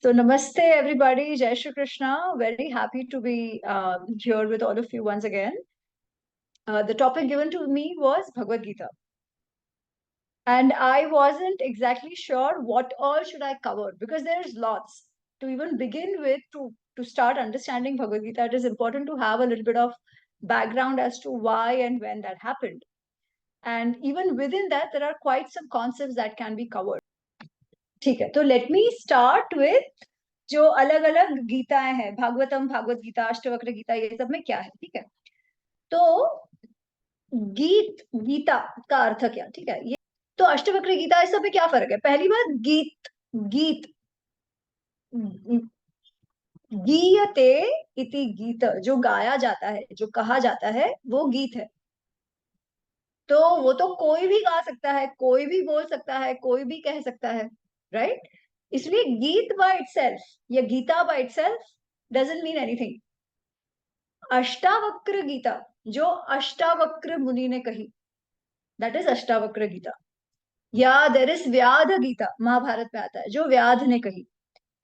So, namaste, everybody. Jai Shri Krishna. Very happy to be here with all of you once again. The topic given to me was Bhagavad Gita. And I wasn't exactly sure what all should I cover because there's lots. To even begin with, to start understanding Bhagavad Gita, it is important to have a little bit of background as to why and when that happened. And even within that, there are quite some concepts that can be covered. ठीक है, तो let me start with जो अलग अलग गीताएं हैं, भागवतम, भागवत गीता, अष्टवक्र गीता, ये सब में क्या है, ठीक है। तो गीता का अर्थ क्या, ठीक है। ये तो अष्टवक्र गीता, इस सब में क्या फर्क है? पहली बात, गीत गीयते इति गीत, जो गाया जाता है, जो कहा जाता है, वो गीत है। तो वो तो कोई भी गा सकता है, कोई भी बोल सकता है, कोई भी कह सकता है, राइट। इसलिए गीत बाय इटसेल्फ या Gita by itself doesn't mean anything. Ashtavakra Gita, जो अष्टावक्र मुनि ने कही, दैट इज अष्टावक्र गीता। या देर इज व्याध गीता, महाभारत में आता है, जो व्याध ने कही।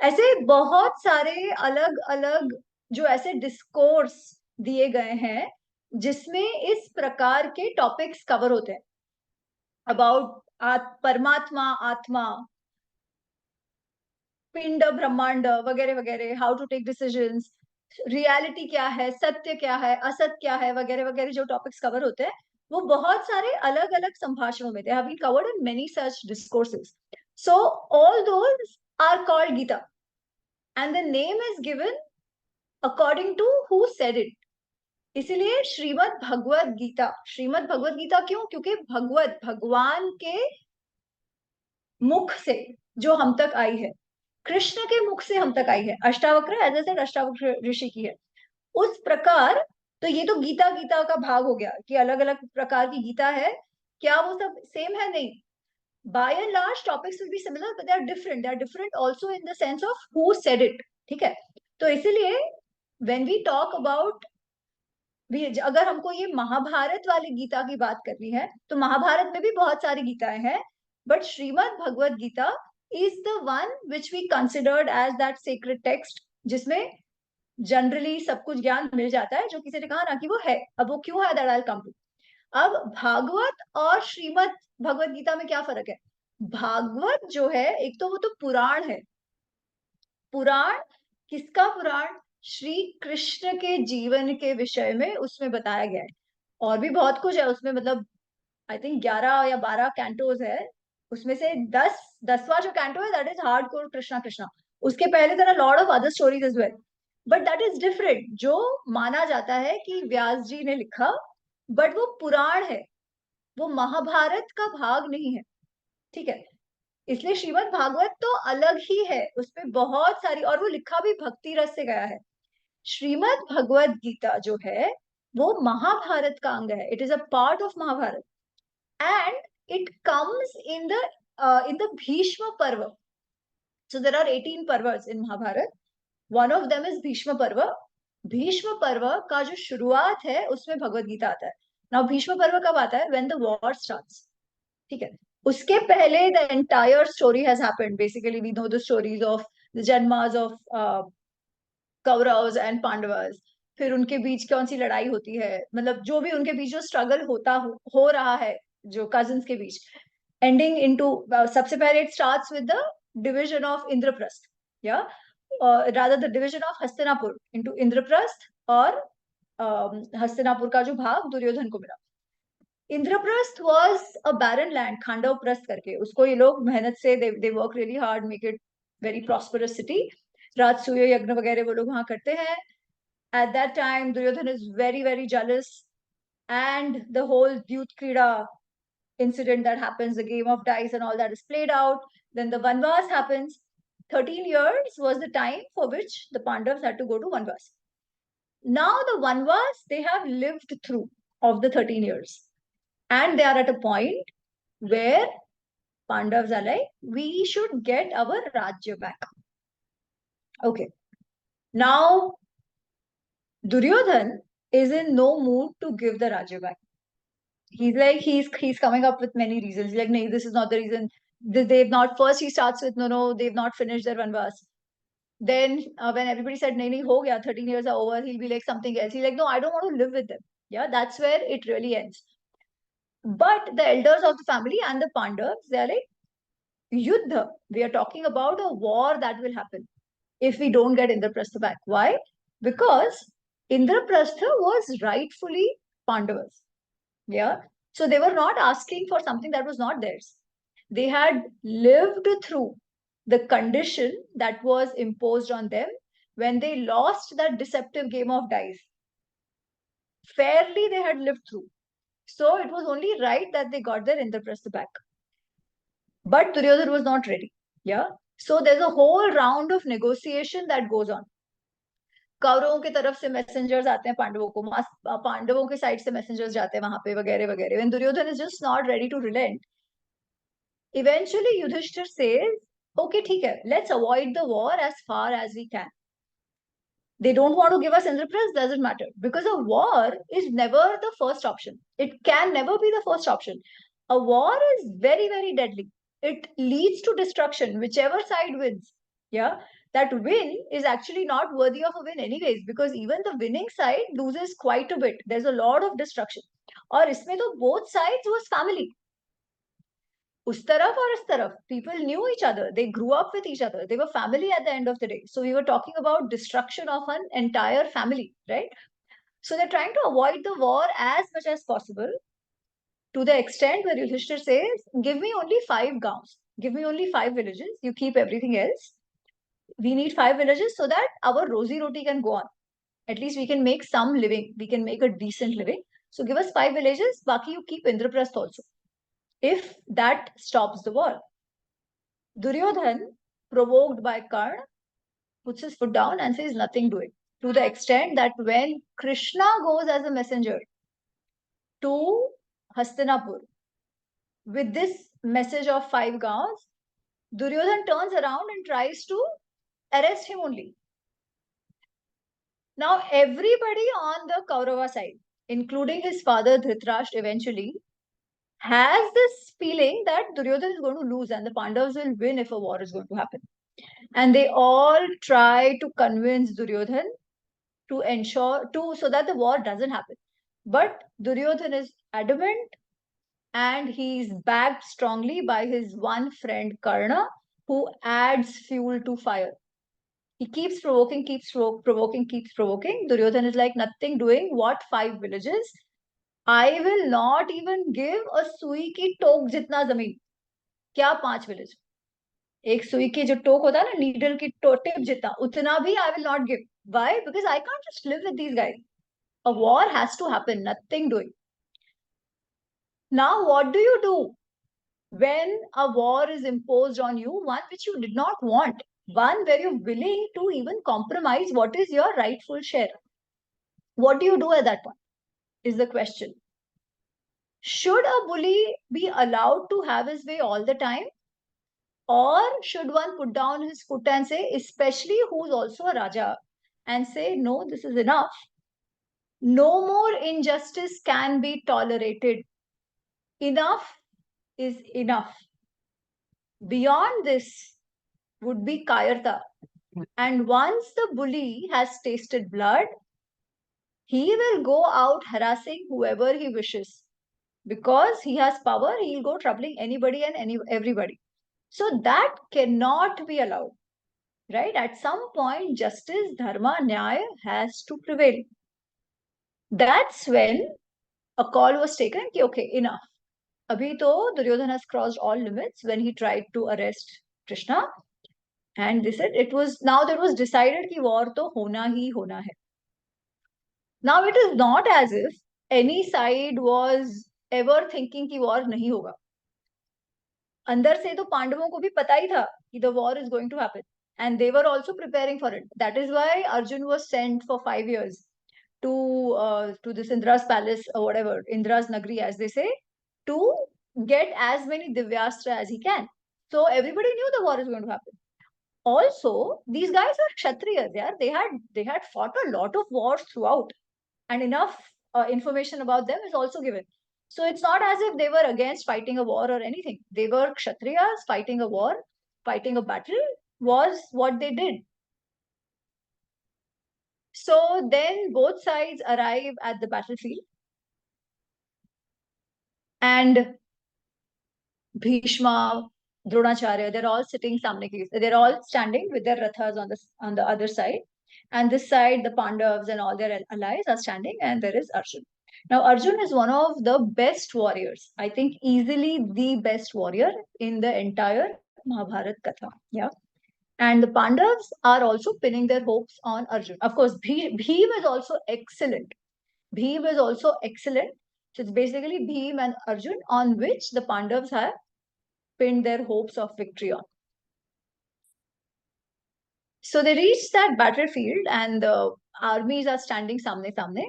ऐसे बहुत सारे अलग अलग जो ऐसे डिस्कोर्स दिए गए हैं जिसमें इस प्रकार के टॉपिक्स कवर होते हैं, अबाउट परमात्मा, आत्मा, पिंड, ब्रह्मांड वगैरह वगैरह, how to take decisions, reality क्या है, सत्य क्या है, असत्य क्या है, वगैरह वगैरह, जो टॉपिक्स कवर होते हैं वो बहुत सारे अलग अलग संभाषणों में, they have been covered in many such discourses. So all those are called Gita and the name is given according to who said it. इसीलिए श्रीमद् भगवद गीता, श्रीमद् भगवद गीता क्यों? क्योंकि भगवत, भगवान के मुख से जो हम तक आई है, कृष्ण के मुख से हम तक आई है। Ashtavakra, as I said, Ashtavakra ऋषि की है। उस प्रकार, तो ये तो गीता गीता का भाग हो गया कि अलग अलग प्रकार की गीता है। क्या वो सब सेम है? नहीं। By and large topics will be similar, but they are different also in the sense of who said it, ठीक है। तो इसीलिए व्हेन वी टॉक अबाउट, अगर हमको ये महाभारत वाली गीता की बात करनी है, तो महाभारत में भी बहुत सारी गीताएं हैं, but Shrimad Bhagavad Gita is the one which we considered as that sacred text, जिसमें जनरली सब कुछ ज्ञान मिल जाता है, जो किसी ने कहा ना कि वो है। अब वो क्यों है, that I will come to. अब भागवत और श्रीमद् भगवद गीता में क्या फर्क है? भागवत जो है, एक तो वो तो पुराण है। पुराण, किसका पुराण? श्री कृष्ण के जीवन के विषय में उसमें बताया गया है। और भी बहुत कुछ है उसमें, मतलब आई थिंक 11 या 12 कैंटोज है। उसमें से 10वां जो कैंटो है, that is hard core Krishna Krishna. उसके पहले there are lot of other stories as well, but that is different. जो माना जाता है कि व्यास जी ने लिखा, बट वो पुराण है, वो महाभारत का भाग नहीं है, ठीक है। इसलिए श्रीमद् भागवत तो अलग ही है, उसमें बहुत सारी, और वो लिखा भी भक्ति रस से गया है। श्रीमद् भगवद गीता जो है, वो महाभारत का अंग है। It is a part of Mahabharata and it comes in the Bhishma Parva. So there are 18 parvas in Mahabharata, one of them is Bhishma Parva. Bhishma पर्व का जो शुरुआत है, उसमें भगवद गीता आता है। नाउ भीष्म पर्व कब आता है? व्हेन द वॉर स्टार्ट्स, ठीक है। उसके पहले the entire story has happened. Basically we know the stories of the janmas of Kauravas and Pandavas. फिर उनके बीच कौन सी लड़ाई होती है, मतलब जो भी उनके बीच जो स्ट्रगल हो रहा है, जो कजिन्स के बीच, एंडिंग इनटू, सबसे पहले it starts with the division of Indraprastha, या rather the division of Hastinapur into Indraprastha, और हस्तिनापुर का जो भाग दुर्योधन को मिला। Indraprastha was a barren land, Khandavprastha करके, उसको ये लोग मेहनत से, they work really hard, make it very prosperous city. Rajasuya yagna वगैरह वो लोग वहां करते हैं। At that time Duryodhana is very very jealous, and the whole Dyut Krida incident that happens, the game of dice and all that is played out. Then the Vanvas happens. 13 years was the time for which the Pandavas had to go to Vanvas. Now the Vanvas they have lived through of the 13 years. And they are at a point where Pandavas are like, we should get our Rajya back. Okay. Now, Duryodhan is in no mood to give the Rajya back. He's like, he's coming up with many reasons. He's like, no, this is not the reason. They've not, first he starts with, no, they've not finished their Vanvas. Then when everybody said, nahi, nahi, ho gaya, 13 years are over, he'll be like something else. He's like, no, I don't want to live with them. Yeah, that's where it really ends. But the elders of the family and the Pandavas, they are like, Yuddha. We are talking about a war that will happen if we don't get Indraprastha back. Why? Because Indraprastha was rightfully Pandavas. Yeah. So they were not asking for something that was not theirs. They had lived through the condition that was imposed on them when they lost that deceptive game of dice. Fairly, they had lived through. So it was only right that they got their Indraprastha back. But Duryodhana was not ready. Yeah. So there's a whole round of negotiation that goes on. कौरवों की तरफ से messengers आते हैं पांडवों को, पांडवों के साइड से मैसेंजर्स जाते हैं वहां पे, वगैरह वगैरह. When Duryodhana is just not ready to relent, eventually Yudhishthir says, okay, ठीक है, let's avoid the war as far as we can. They don't want to give us Indraprastha, doesn't matter. Because a war is never the first option. It can never be the first option. A war is very, very deadly. It leads to destruction, whichever side wins. Yeah. That win is actually not worthy of a win, anyways, because even the winning side loses quite a bit. There's a lot of destruction. Or isme to both sides was family. उस तरफ और इस तरफ, people knew each other, they grew up with each other, they were family at the end of the day. So we were talking about destruction of an entire family, right? So they're trying to avoid the war as much as possible, to the extent where Yudhishthir says, give me only 5 gaons, give me only 5 villages, you keep everything else. We need 5 villages so that our rosy roti can go on. At least we can make some living, we can make a decent living. So give us 5 villages, baki you keep Indraprastha also, if that stops the war. Duryodhan, provoked by Karna, puts his foot down and says nothing doing. To the extent that when Krishna goes as a messenger to Hastinapur with this message of 5 gaons, Duryodhan turns around and tries to arrest him only. Now, everybody on the Kaurava side, including his father Dhritarashtra eventually, has this feeling that Duryodhan is going to lose and the Pandavas will win if a war is going to happen. And they all try to convince Duryodhan to ensure so that the war doesn't happen. But Duryodhan is adamant, and he's backed strongly by his one friend Karna, who adds fuel to fire. He keeps provoking, keeps provoking, keeps provoking. Duryodhan is like, nothing doing. What 5 villages? I will not even give a sui ki tok jitna zameen. क्या 5 village? एक सुई की जो टोक होता है ना, needle की tip जितना, उतना भी I will not give. Why? Because I can't just live with these guys. A war has to happen, nothing doing. Now, what do you do when a war is imposed on you, one which you did not want, one where you're willing to even compromise what is your rightful share? What do you do at that point? Is the question. Should a bully be allowed to have his way all the time? Or should one put down his foot and say, especially who's also a Raja, and say, no, this is enough. No more injustice can be tolerated. Enough is enough. Beyond this would be Kayarta. And once the bully has tasted blood, he will go out harassing whoever he wishes. Because he has power, he'll go troubling anybody and everybody. So that cannot be allowed. Right? At some point, justice, dharma, nyaya has to prevail. That's when a call was taken, ki, okay, enough. Abhi to Duryodhana has crossed all limits when he tried to arrest Krishna. And they said it was, now that was decided ki war to hona hi hona hai. Now it is not as if any side was ever thinking ki war nahi hoga. अंदर से तो पांडवों को भी पता ही था कि the war is going to happen, and they were also preparing for it. That is why Arjun was sent for 5 years to this Indra's palace or whatever, Indra's Nagri as they say, to get as many Divyastra as he can. So everybody knew the war is going to happen. Also, these guys were Kshatriyas. Yeah, they had fought a lot of wars throughout, and enough information about them is also given. So it's not as if they were against fighting a war or anything. They were Kshatriyas. Fighting a war, fighting a battle was what they did. So then both sides arrive at the battlefield, and Bhishma, Dronacharya, they're all sitting samne ki. They're all standing with their rathas on the other side. And this side, the Pandavas and all their allies are standing, and there is Arjun. Now, Arjun is one of the best warriors. I think easily the best warrior in the entire Mahabharat Katha. Yeah. And the Pandavas are also pinning their hopes on Arjun. Of course, Bhim is also excellent. Bhim is also excellent. So it's basically Bhim and Arjun on which the Pandavas have pinned their hopes of victory on. So they reach that battlefield and the armies are standing samne samne.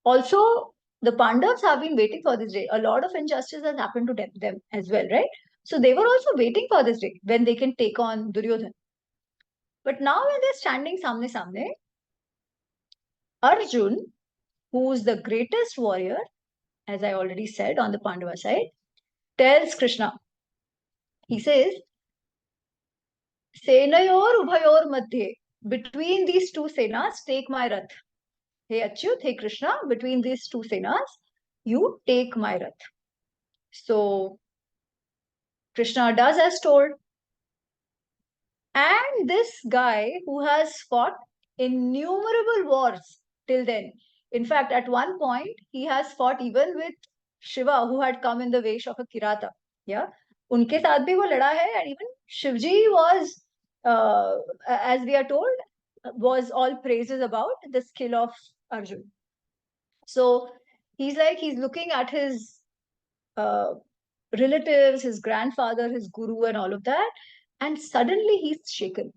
Also, the Pandavas have been waiting for this day. A lot of injustice has happened to them as well, right? So they were also waiting for this day when they can take on Duryodhan. But now when they're standing samne samne, Arjun, who's the greatest warrior, as I already said on the Pandava side, tells Krishna, he says, Senayor Ubhayor Madhye, between these two senas, take my rath. Hey Achyut, hey Krishna, between these two senas, you take my rath. So Krishna does as told. And this guy who has fought innumerable wars till then. In fact, at one point, he has fought even with Shiva, who had come in the vesh of a Kirata. Yeah. उनके साथ भी वो लड़ा है, and even Shivji was, as we are told, was all praises about the skill of Arjun. So he's looking at his uh, relatives, his grandfather, his guru, and all of that, and suddenly he's shaken.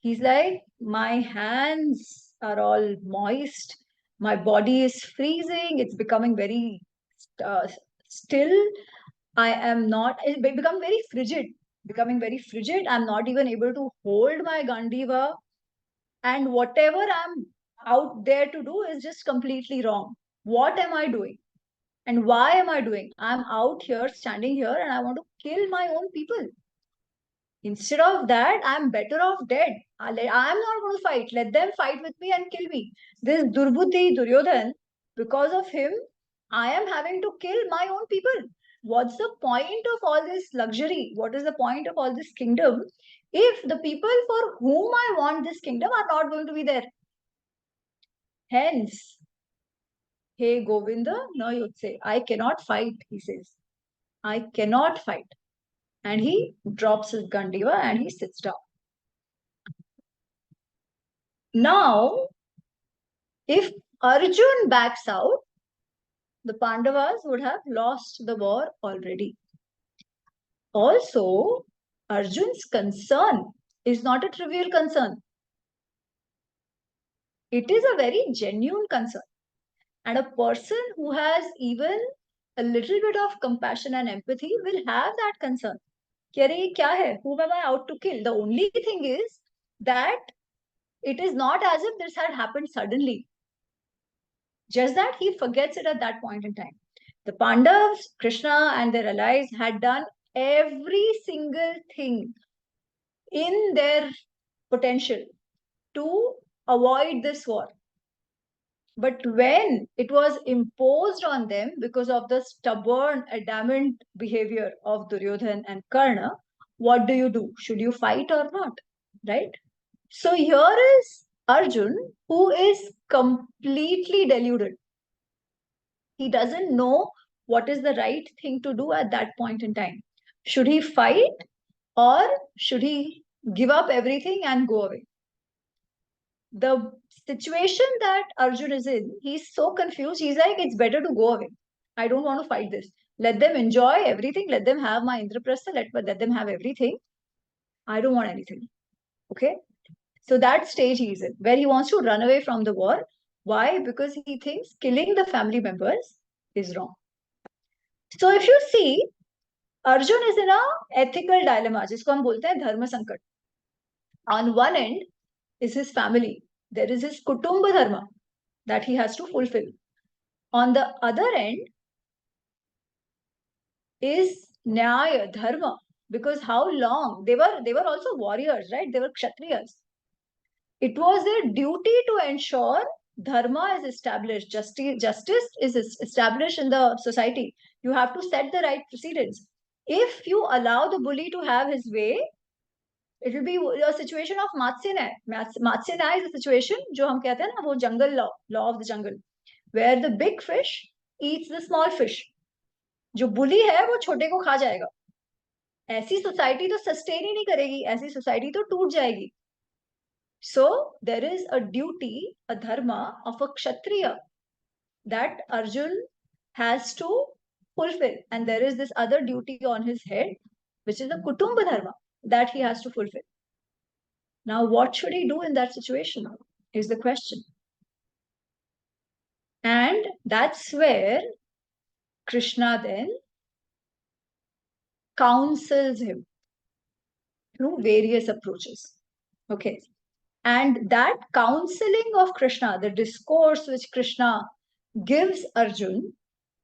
He's like, my hands are all moist, my body is freezing, it's becoming very uh, still. I am not, it's become very frigid, becoming very frigid. I'm not even able to hold my Gandiva, and whatever I'm out there to do is just completely wrong. What am I doing? And why am I doing? I'm out here, standing here, and I want to kill my own people. Instead of that, I'm better off dead. I'm not going to fight. Let them fight with me and kill me. This Durbuddhi, Duryodhan, because of him, I am having to kill my own people. What's the point of all this luxury? What is the point of all this kingdom if the people for whom I want this kingdom are not going to be there? Hence, hey Govinda, no Yotse, I cannot fight, he says. I cannot fight. And he drops his Gandiva and he sits down. Now, if Arjun backs out, the Pandavas would have lost the war already. Also, Arjun's concern is not a trivial concern. It is a very genuine concern. And a person who has even a little bit of compassion and empathy will have that concern. Whom am I out to kill? The only thing is that it is not as if this had happened suddenly. Just that he forgets it at that point in time. The Pandavas, Krishna, and their allies had done every single thing in their potential to avoid this war. But when it was imposed on them because of the stubborn, adamant behavior of Duryodhan and Karna, what do? Should you fight or not? Right? So here is Arjun, who is completely deluded. He doesn't know what is the right thing to do at that point in time. Should he fight or should he give up everything and go away? The situation that Arjun is in, he's so confused. He's like, it's better to go away. I don't want to fight this. Let them enjoy everything. Let them have my Indraprastha. Let them have everything. I don't want anything. Okay. So that stage he's in, where he wants to run away from the war. Why? Because he thinks killing the family members is wrong. So if you see, Arjun is in a ethical dilemma, जिसको हम बोलते हैं धर्म संकट. On one end is his family. There is his kutumba dharma that he has to fulfill. On the other end is nyaya dharma, because how long they were also warriors, right? They were kshatriyas. It was their duty to ensure dharma is established, justice is established in the society. You have to set the right precedents. If you allow the bully to have his way, it will be a situation of Matsya. Matsya is a situation जो हम कहते हैं ना, वो jungle law of the jungle, where the big fish eats the small fish. जो bully है वो छोटे को खा जाएगा. ऐसी सोसाइटी तो सस्टेन ही नहीं करेगी, ऐसी सोसाइटी तो टूट जाएगी. So there is a duty, a dharma of a kshatriya that Arjun has to fulfill, and there is this other duty on his head, which is the kutumba dharma that he has to fulfill. Now, what should he do in that situation is the question. And that's where Krishna then counsels him through various approaches. Okay. And that counseling of Krishna, the discourse which Krishna gives Arjun,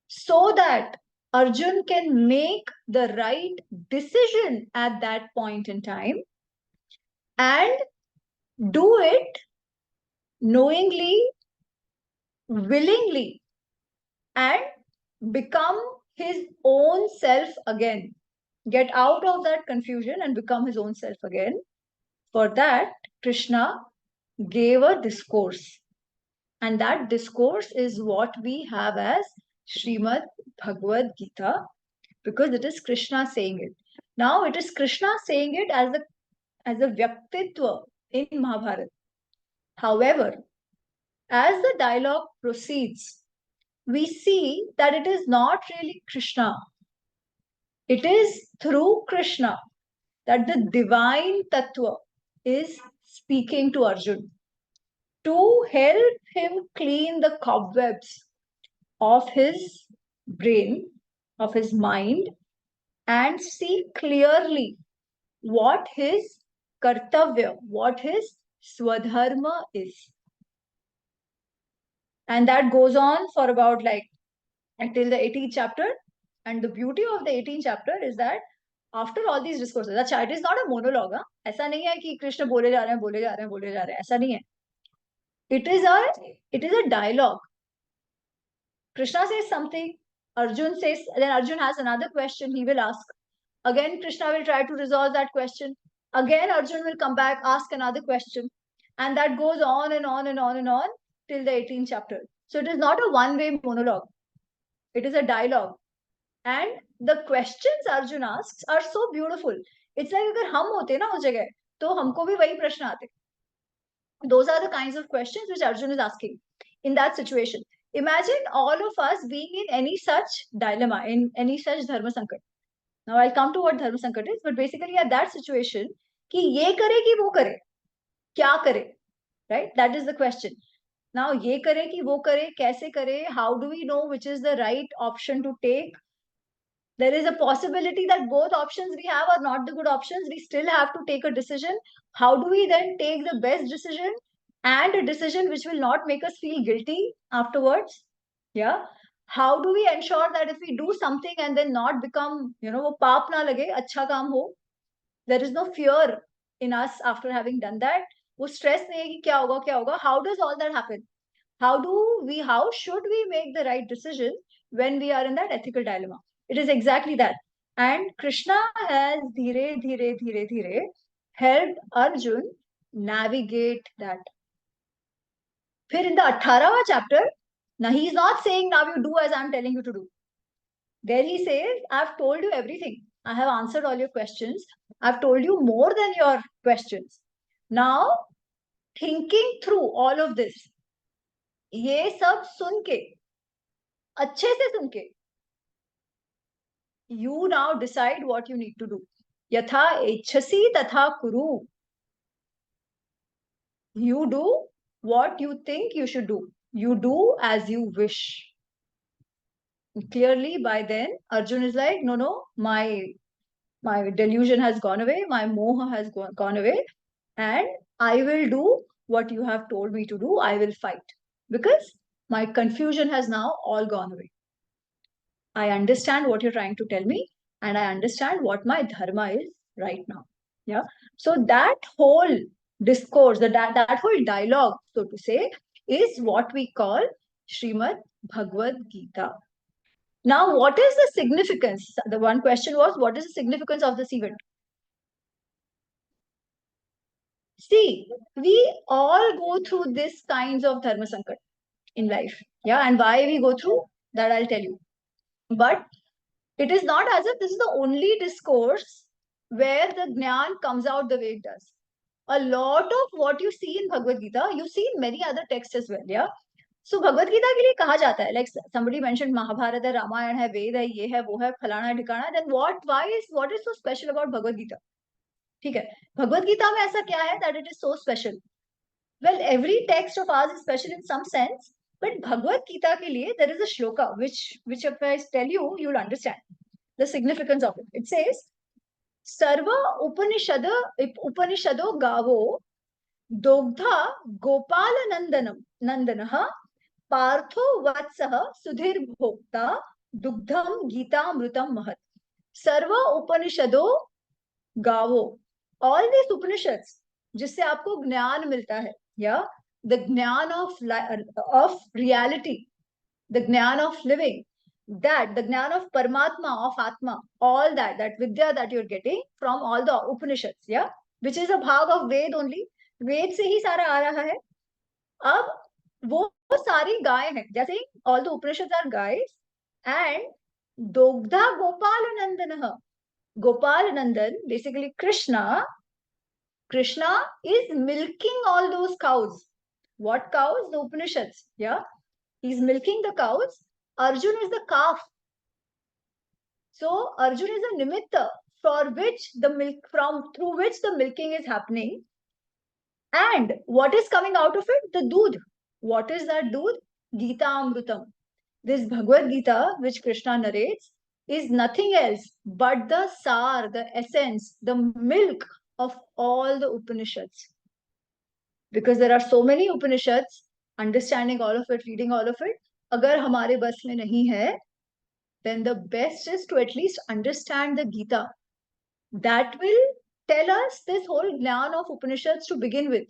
so that Arjun can make the right decision at that point in time and do it knowingly, willingly, and become his own self again. Get out of that confusion and become his own self again. For that, Krishna gave a discourse. And that discourse is what we have as Srimad Bhagavad Gita, because it is Krishna saying it. Now, it is Krishna saying it as a Vyaktitva in Mahabharata. However, as the dialogue proceeds, we see that it is not really Krishna. It is through Krishna that the divine Tattva is speaking to Arjun to help him clean the cobwebs of his brain, of his mind, and see clearly what his kartavya, what his swadharma is. And that goes on for about until the 18th chapter. And the beauty of the 18th chapter is that after all these discourses, अच्छा, it is not a monologue. ऐसा नहीं है कि कृष्ण बोले जा रहे हैं, बोले जा रहे हैं, बोले जा रहे हैं. ऐसा नहीं है. It is a dialogue. Krishna says something, Arjun says, then Arjun has another question he will ask. Again, Krishna will try to resolve that question. Again, Arjun will come back, ask another question. And that goes on and on and on and on till the 18th chapter. So it is not a one-way monologue. It is a dialogue. And the questions Arjun asks are so beautiful. It's like अगर हम होते ना उस जगह, तो हमको भी वही प्रश्न आते. Those are the kinds of questions which Arjun is asking in that situation. Imagine all of us being in any such dilemma, in any such dharma sankat. Now I'll come to what dharma sankat is, but basically at that situation, कि ये करे कि वो करे, क्या करे, right? That is the question. Now ये करे कि वो करे, कैसे करे, how do we know which is the right option to take? There is a possibility that both options we have are not the good options. We still have to take a decision. How do we then take the best decision and a decision which will not make us feel guilty afterwards? Yeah. How do we ensure that if we do something and then not become, वो पाप ना लगे, अच्छा काम हो? There is no fear in us after having done that. वो stress नहीं है कि क्या होगा, क्या होगा. How does all that happen? How should we make the right decision when we are in that ethical dilemma? It is exactly that. And Krishna has dhire helped Arjun navigate that. Then in the 18th chapter, now he is not saying now you do as I am telling you to do. There he says, I have told you everything. I have answered all your questions. I have told you more than your questions. Now, thinking through all of this, ये सब सुन के, अच्छे से सुन के, you now decide what you need to do. Yatha echasi tatha kuru. You do what you think you should do. You do as you wish. Clearly, by then, Arjun is like, no, my delusion has gone away, my moha has gone away, and I will do what you have told me to do. I will fight because my confusion has now all gone away. I understand what you're trying to tell me, and I understand what my dharma is right now. Yeah. So that whole discourse, that whole dialogue, so to say, is what we call Srimad Bhagavad Gita. Now, what is the significance? The one question was, what is the significance of this event? See, we all go through this kinds of dharma sankat in life. Yeah, and why we go through that, I'll tell you. But it is not as if this is the only discourse where the jnana comes out the way it does. A lot of what you see in Bhagavad Gita, you see in many other texts as well. Yeah. So Bhagavad Gita के लिए कहा जाता है, like somebody mentioned Mahabharata है, रामायण है, वेद है, ये है, वो है, फलाना है, ठिकाना. Then what is so special about Bhagavad Gita? ठीक है, भगवत गीता में ऐसा क्या है that it is so special? Well, every text of ours is special in some sense, but Bhagavad Gita के लिए there is a shloka which if I tell you, you'll understand the significance of it. It says, सर्व उपनिषदो गावो दोग्धा गोपाल नंदनः पार्थो वत्सः सुधीर भोक्ता दुग्धम गीतामृतम महत्. सर्व उपनिषदो गावो, all this Upanishads जिससे आपको ज्ञान मिलता है, या द ज्ञान ऑफ रियलिटी, द ज्ञान of living, that the jnana of Paramatma, of Atma, all that Vidya that you're getting from all the Upanishads, yeah, which is a bhag of Ved only. Ved से ही सारा आ रहा है. अब वो सारी गाय हैं, जैसे all the Upanishads are guys, and Dogdha Gopal Nandanah. Gopal Nandan, basically Krishna is milking all those cows. What cows? The Upanishads, yeah. He's milking the cows. Arjun is the calf. So Arjun is a nimitta for which the milk through which the milking is happening. And what is coming out of it? The doodh. What is that doodh? Gita Amrutam. This Bhagavad Gita, which Krishna narrates, is nothing else but the sar, the essence, the milk of all the Upanishads. Because there are so many Upanishads, understanding all of it, reading all of it, agar hamare bas mein nahi hai, then the best is to at least understand the Gita. That will tell us this whole Jnana of Upanishads to begin with.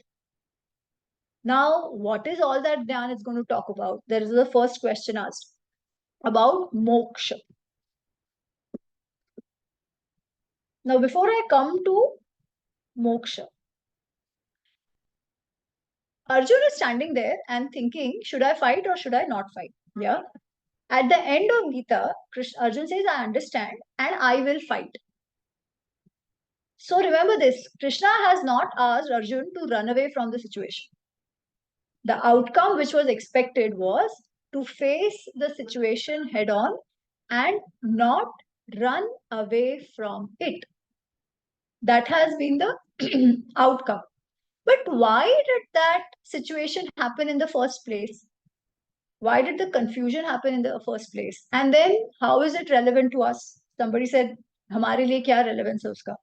Now, what is all that Jnana is going to talk about? There is the first question asked about moksha. Now, before I come to moksha, Arjun is standing there and thinking, should I fight or should I not fight? Yeah. At the end of Gita, Arjun says, I understand and I will fight. So remember this, Krishna has not asked Arjun to run away from the situation. The outcome which was expected was to face the situation head on and not run away from it. That has been the outcome. But why did that situation happen in the first place? Why did the confusion happen in the first place? And then how is it relevant to us? Somebody said, हमारे लिए क्या relevance है उसका?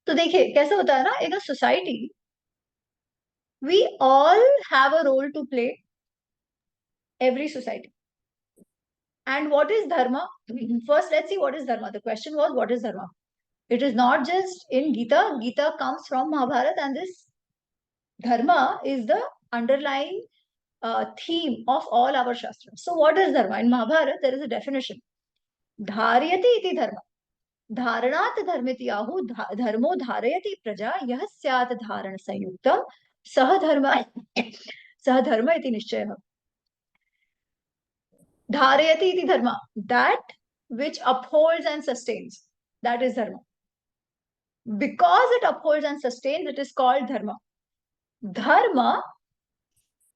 तो देखिए कैसा होता है ना, in a society we all have a role to play, every society. And what is dharma? First, let's see what is dharma. The question was, what is dharma? It is not just in Gita. Gita comes from Mahabharata, and this dharma is the underlying theme of all our shastras. So what is dharma? In Mahabharata, there is a definition. Dharyati iti dharma. Dharanat dharmiti ahu dharmo dharayati praja yah syat dharan sayuktam sah dharma iti nishchayah. Dharayati iti dharma. That which upholds and sustains. That is dharma. Because it upholds and sustains, it is called dharma. Dharma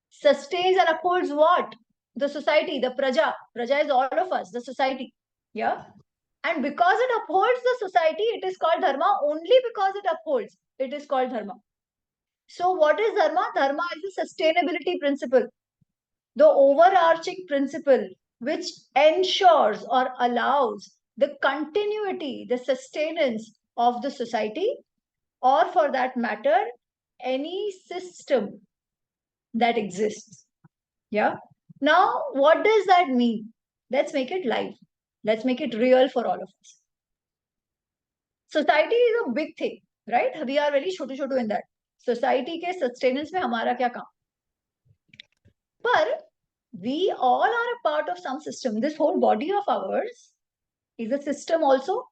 sustains and upholds what? The society, the praja. Praja is all of us, the society. Yeah. And because it upholds the society, it is called dharma. Only because it upholds, it is called dharma. So what is dharma? Dharma is the sustainability principle, the overarching principle which ensures or allows the continuity, the sustenance of the society, or for that matter, any system that exists. Yeah. Now, what does that mean? Let's make it live. Let's make it real for all of us. Society is a big thing, right? We are very Chhotu in that. Society के sustenance में हमारा क्या काम? पर we all are a part of some system. This whole body of ours is a system also,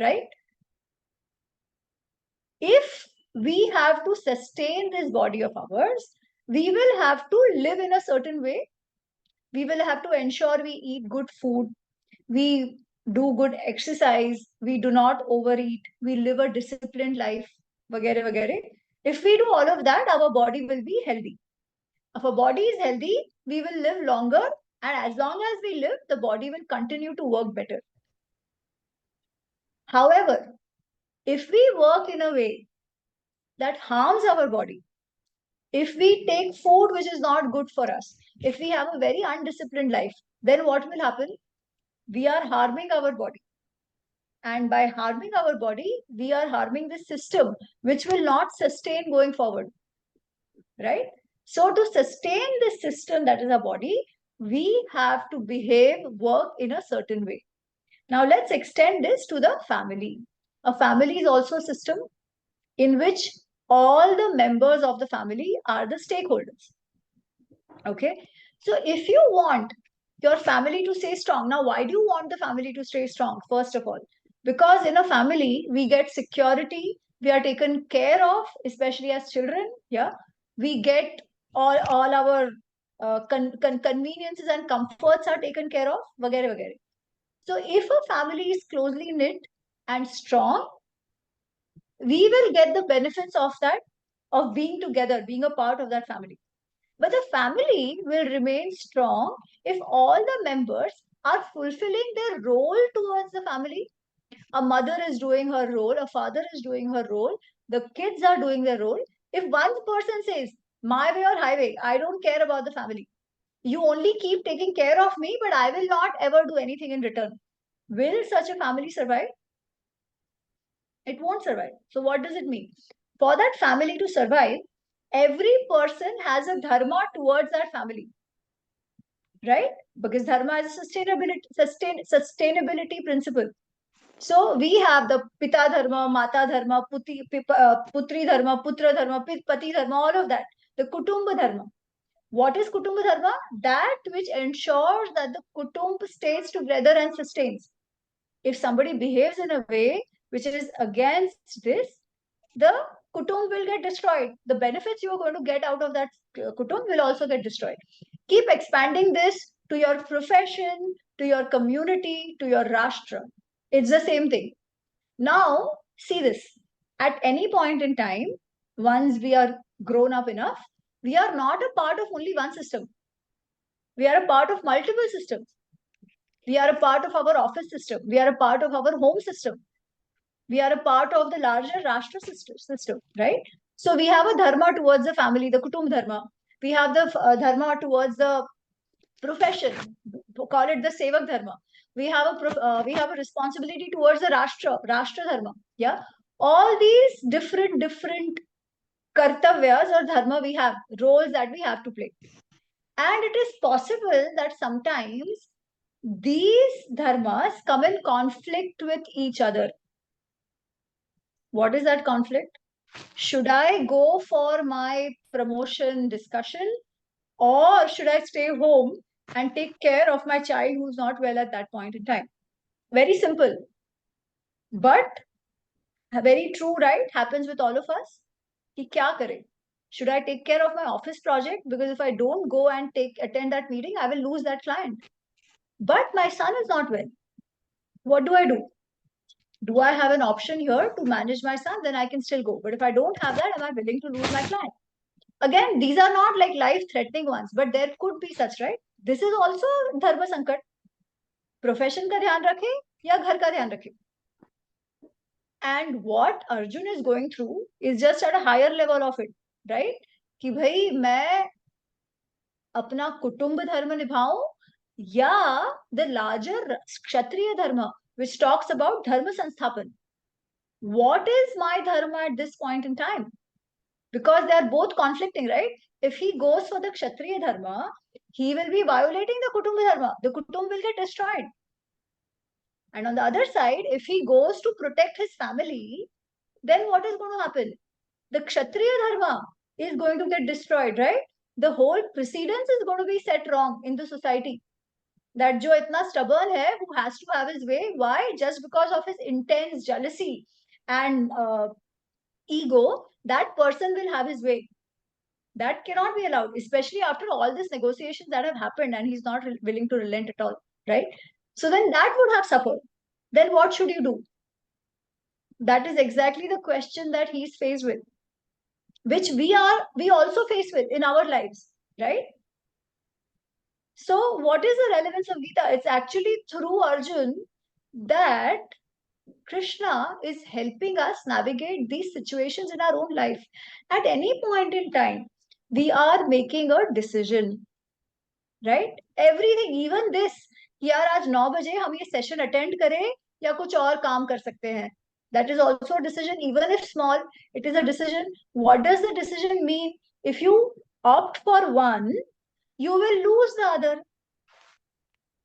right? If we have to sustain this body of ours, we will have to live in a certain way. We will have to ensure we eat good food, we do good exercise, we do not overeat, we live a disciplined life, vagere vagere. If we do all of that, our body will be healthy. If our body is healthy, we will live longer, and as long as we live, the body will continue to work better. However, if we work in a way that harms our body, if we take food which is not good for us, if we have a very undisciplined life, then what will happen? We are harming our body. And by harming our body, we are harming the system, which will not sustain going forward. Right? So, to sustain this system that is our body, we have to behave, work in a certain way. Now, let's extend this to the family. A family is also a system in which all the members of the family are the stakeholders. Okay. So if you want your family to stay strong, now why do you want the family to stay strong? First of all, because in a family, we get security, we are taken care of, especially as children. Yeah. We get all our conveniences and comforts are taken care of, vagere, vagere. So if a family is closely knit and strong, we will get the benefits of that, of being together, being a part of that family. But the family will remain strong if all the members are fulfilling their role towards the family. A mother is doing her role, a father is doing her role, the kids are doing their role. If one person says, my way or highway, I don't care about the family. You only keep taking care of me, but I will not ever do anything in return. Will such a family survive? It won't survive. So, what does it mean? For that family to survive, every person has a dharma towards that family, right? Because dharma is a sustainability principle. So we have the pita dharma, mata dharma, putri dharma, putra dharma, pati dharma, all of that. The kutumba dharma. What is kutumba dharma? That which ensures that the kutumb stays together and sustains. If somebody behaves in a way which is against this, the kutumb will get destroyed. The benefits you are going to get out of that kutumb will also get destroyed. Keep expanding this to your profession, to your community, to your rashtra. It's the same thing. Now, see this. At any point in time, once we are grown up enough, we are not a part of only one system. We are a part of multiple systems. We are a part of our office system. We are a part of our home system. We are a part of the larger Rashtra system, right? So we have a dharma towards the family, the Kutum dharma. We have the dharma towards the profession, call it the Sevak dharma. We have a responsibility towards the Rashtra dharma. Yeah, all these different kartavyas or dharma we have, roles that we have to play, and it is possible that sometimes these dharmas come in conflict with each other. What is that conflict? Should I go for my promotion discussion, or should I stay home and take care of my child who's not well at that point in time? Very simple, but very true, right? Happens with all of us. Ki kya kare? Should I take care of my office project? Because if I don't go and attend that meeting, I will lose that client. But my son is not well. What do I do? Do I have an option here to manage my son? Then I can still go. But if I don't have that, am I willing to lose my client? Again, these are not like life threatening ones, but there could be such, right? This is also dharma sankat. Profession का ध्यान रखे या घर का ध्यान रखे. And what Arjun is going through is just at a higher level of it, right? कि भाई मैं अपना कुटुंब धर्म निभाऊं या the larger kshatriya dharma which talks about dharma sansthapan. What is my dharma at this point in time? Because they are both conflicting, right? If he goes for the kshatriya dharma, he will be violating the kutumba dharma. The kutumb will get destroyed. And on the other side, if he goes to protect his family, then what is going to happen? The Kshatriya Dharma is going to get destroyed, right? The whole precedence is going to be set wrong in the society. That jo itna stubborn hai, who has to have his way. Why? Just because of his intense jealousy and ego, that person will have his way. That cannot be allowed, especially after all these negotiations that have happened and he's not willing to relent at all, right? So then that would have suffered. Then what should you do? That is exactly the question that he's faced with, which we also face with in our lives, right? So what is the relevance of Gita? It's actually through Arjun that Krishna is helping us navigate these situations in our own life. At any point in time, we are making a decision, right? Everything, even this, यार आज 9 बजे हम ये session attend करें या कुछ और काम कर सकते हैं. That is also a decision, even if small, it is a decision. What does the decision mean? If you opt for one, you will lose the other,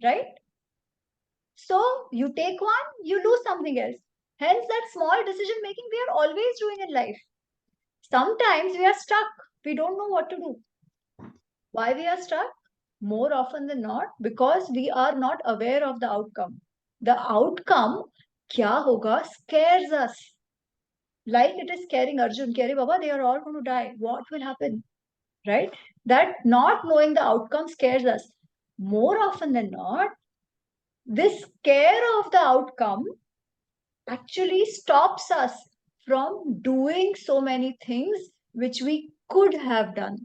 right? So you take one, you lose something else. Hence, that small decision making we are always doing in life. Sometimes we are stuck. We don't know what to do. Why we are stuck? More often than not, because we are not aware of the outcome. The outcome, kya hoga, scares us. Like it is scaring Arjun. Kya Baba, they are all going to die. What will happen? Right? That not knowing the outcome scares us. More often than not, this scare of the outcome actually stops us from doing so many things which we could have done.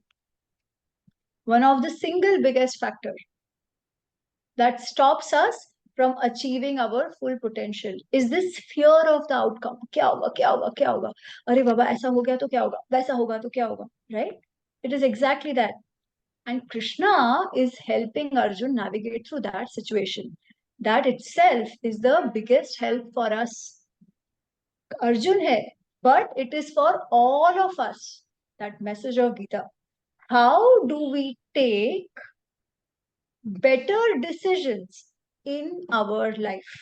One of the single biggest factor that stops us from achieving our full potential is this fear of the outcome. क्या होगा, क्या होगा, क्या होगा? अरे बाबा ऐसा हो गया तो क्या होगा? वैसा होगा तो क्या होगा? Right? It is exactly that. And Krishna is helping Arjun navigate through that situation. That itself is the biggest help for us. Arjun hai, but it is for all of us. That message of Gita. How do we take better decisions in our life?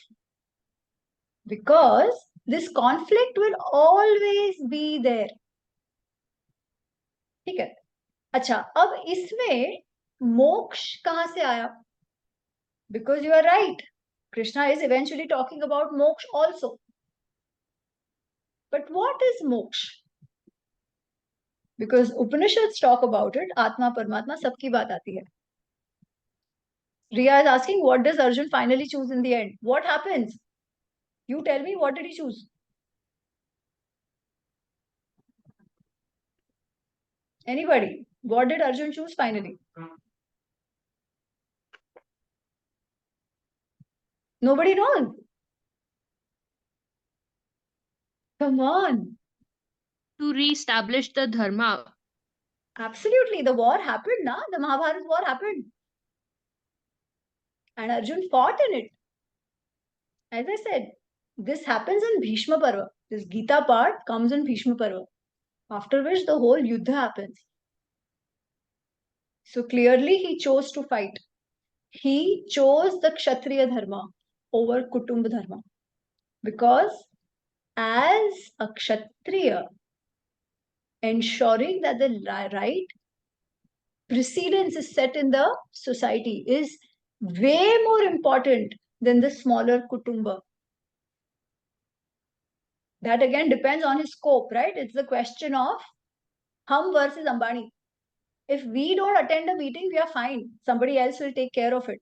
Because this conflict will always be there. ठीक है. अच्छा, अब इसमें मोक्ष कहां से आया? Because you are right, Krishna is eventually talking about moksha also. But what is moksha? Because Upanishads talk about it, Atma, Paramatma, सबकी बात आती है. Riya is asking, what does Arjun finally choose in the end? What happens? You tell me, what did he choose? Anybody? What did Arjun choose finally? Nobody knows. Come on. To re-establish the dharma. Absolutely. The war happened, na? The Mahabharata war happened. And Arjun fought in it. As I said, this happens in Bhishma Parva. This Gita part comes in Bhishma Parva. After which the whole Yuddha happens. So clearly he chose to fight. He chose the Kshatriya Dharma over Kutumba Dharma. Because as a Kshatriya, ensuring that the right precedence is set in the society is way more important than the smaller Kutumba. That again depends on his scope, right? It's the question of Hum versus Ambani. If we don't attend a meeting, we are fine. Somebody else will take care of it.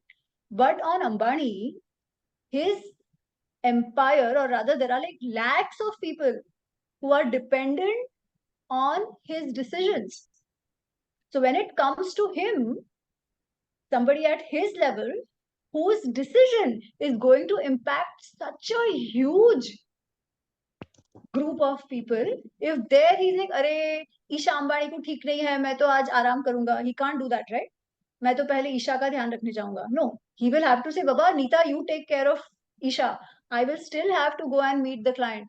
But on Ambani, his empire, or rather, there are like lakhs of people who are dependent on his decisions. So when it comes to him, somebody at his level, whose decision is going to impact such a huge group of people, if there he's like, अरे ईशा अंबानी को ठीक नहीं है, मैं तो आज आराम करूंगा, he can't do that, right? मैं तो पहले ईशा का ध्यान रखने जाऊंगा. No, he will have to say, Baba, Nita, you take care of Isha. I will still have to go and meet the client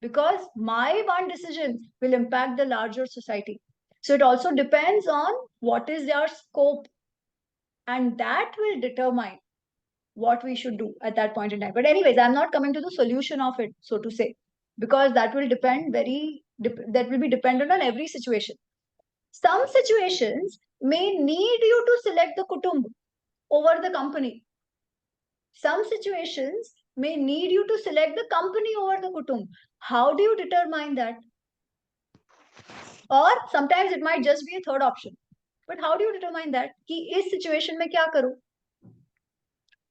because my one decision will impact the larger society. So it also depends on what is your scope, and that will determine what we should do at that point in time. But anyways, I'm not coming to the solution of it, so to say. because that will be dependent on every situation. Some situations may need you to select the kutumb over the company. Some situations may need you to select the company over the kutumb. How do you determine that? Or sometimes it might just be a third option. But how do you determine that? कि इस situation में क्या करूं?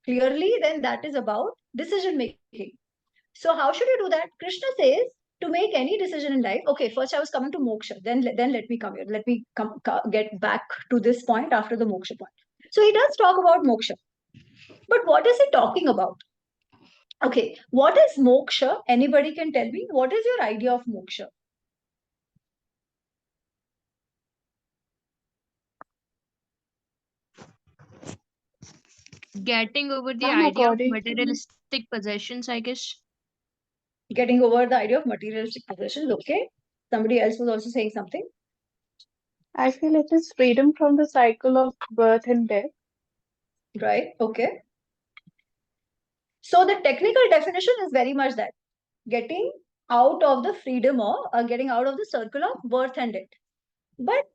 Clearly, then that is about decision making. So how should you do that? Krishna says to make any decision in life. Okay, first I was coming to moksha. Then let me come here. Let me get back to this point after the moksha point. So he does talk about moksha. But what is he talking about? Okay, what is moksha? Anybody can tell me? What is your idea of moksha? Getting over the Ma'am, idea of according to me, materialistic possessions, I guess. Getting over the idea of materialistic possessions. Okay. Somebody else was also saying something. I feel it is freedom from the cycle of birth and death. Right. Okay. So the technical definition is very much that getting out of the freedom or getting out of the circle of birth and death. But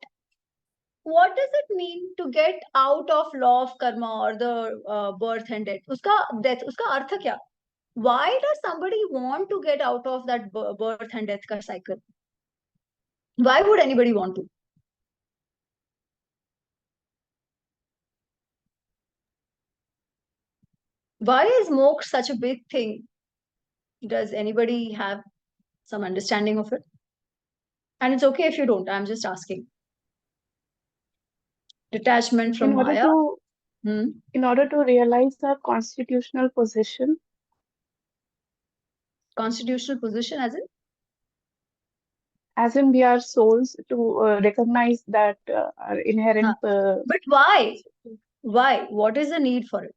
what does it mean to get out of law of karma or the birth and death? Uska artha kya? Why does somebody want to get out of that birth and death ka cycle? Why would anybody want to? Why is moksha such a big thing? Does anybody have some understanding of it? And it's okay if you don't. I'm just asking. Detachment from In order Maya. to Hmm. in order to realize our constitutional position, Constitutional position as in we are souls, to recognize that our huh. inherent But why? Why? What is the need for it?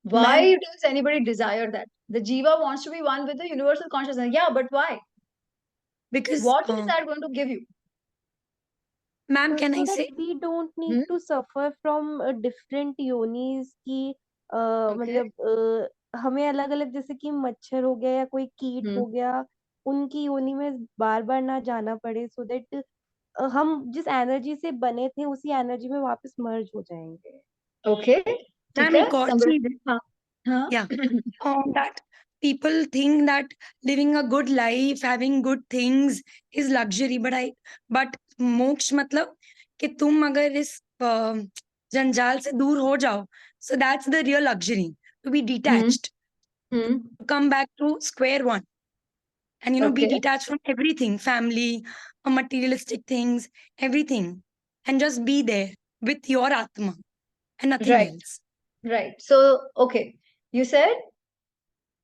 Why Ma'am, does anybody desire that? The jiva wants to be one with the universal consciousness. Yeah, but why? because What is that going to give you? ma'am, can So I that say? we don't need Hmm? to suffer from different योनिस की Okay. मतलब हमें अलग अलग जैसे कि मच्छर हो गया या कोई कीट Hmm. हो गया उनकी योनि में बार बार ना जाना पड़े सो दैट हम जिस एनर्जी से बने थे उसी एनर्जी में वापस मर्ज हो जाएंगे Okay. ठीक मैम है एक और somebody चीज है हाँ हाँ Yeah. That people think that living a good life, having good things is luxury, but मोक्ष मतलब कि तुम अगर इस जंजाल से दूर हो जाओ, so that's the real luxury, to be detached, Hmm. to come back to square one, and be Okay. detached from everything, family, materialistic things, everything, and just be there with your atma and nothing Right. else. Right. So, okay. You said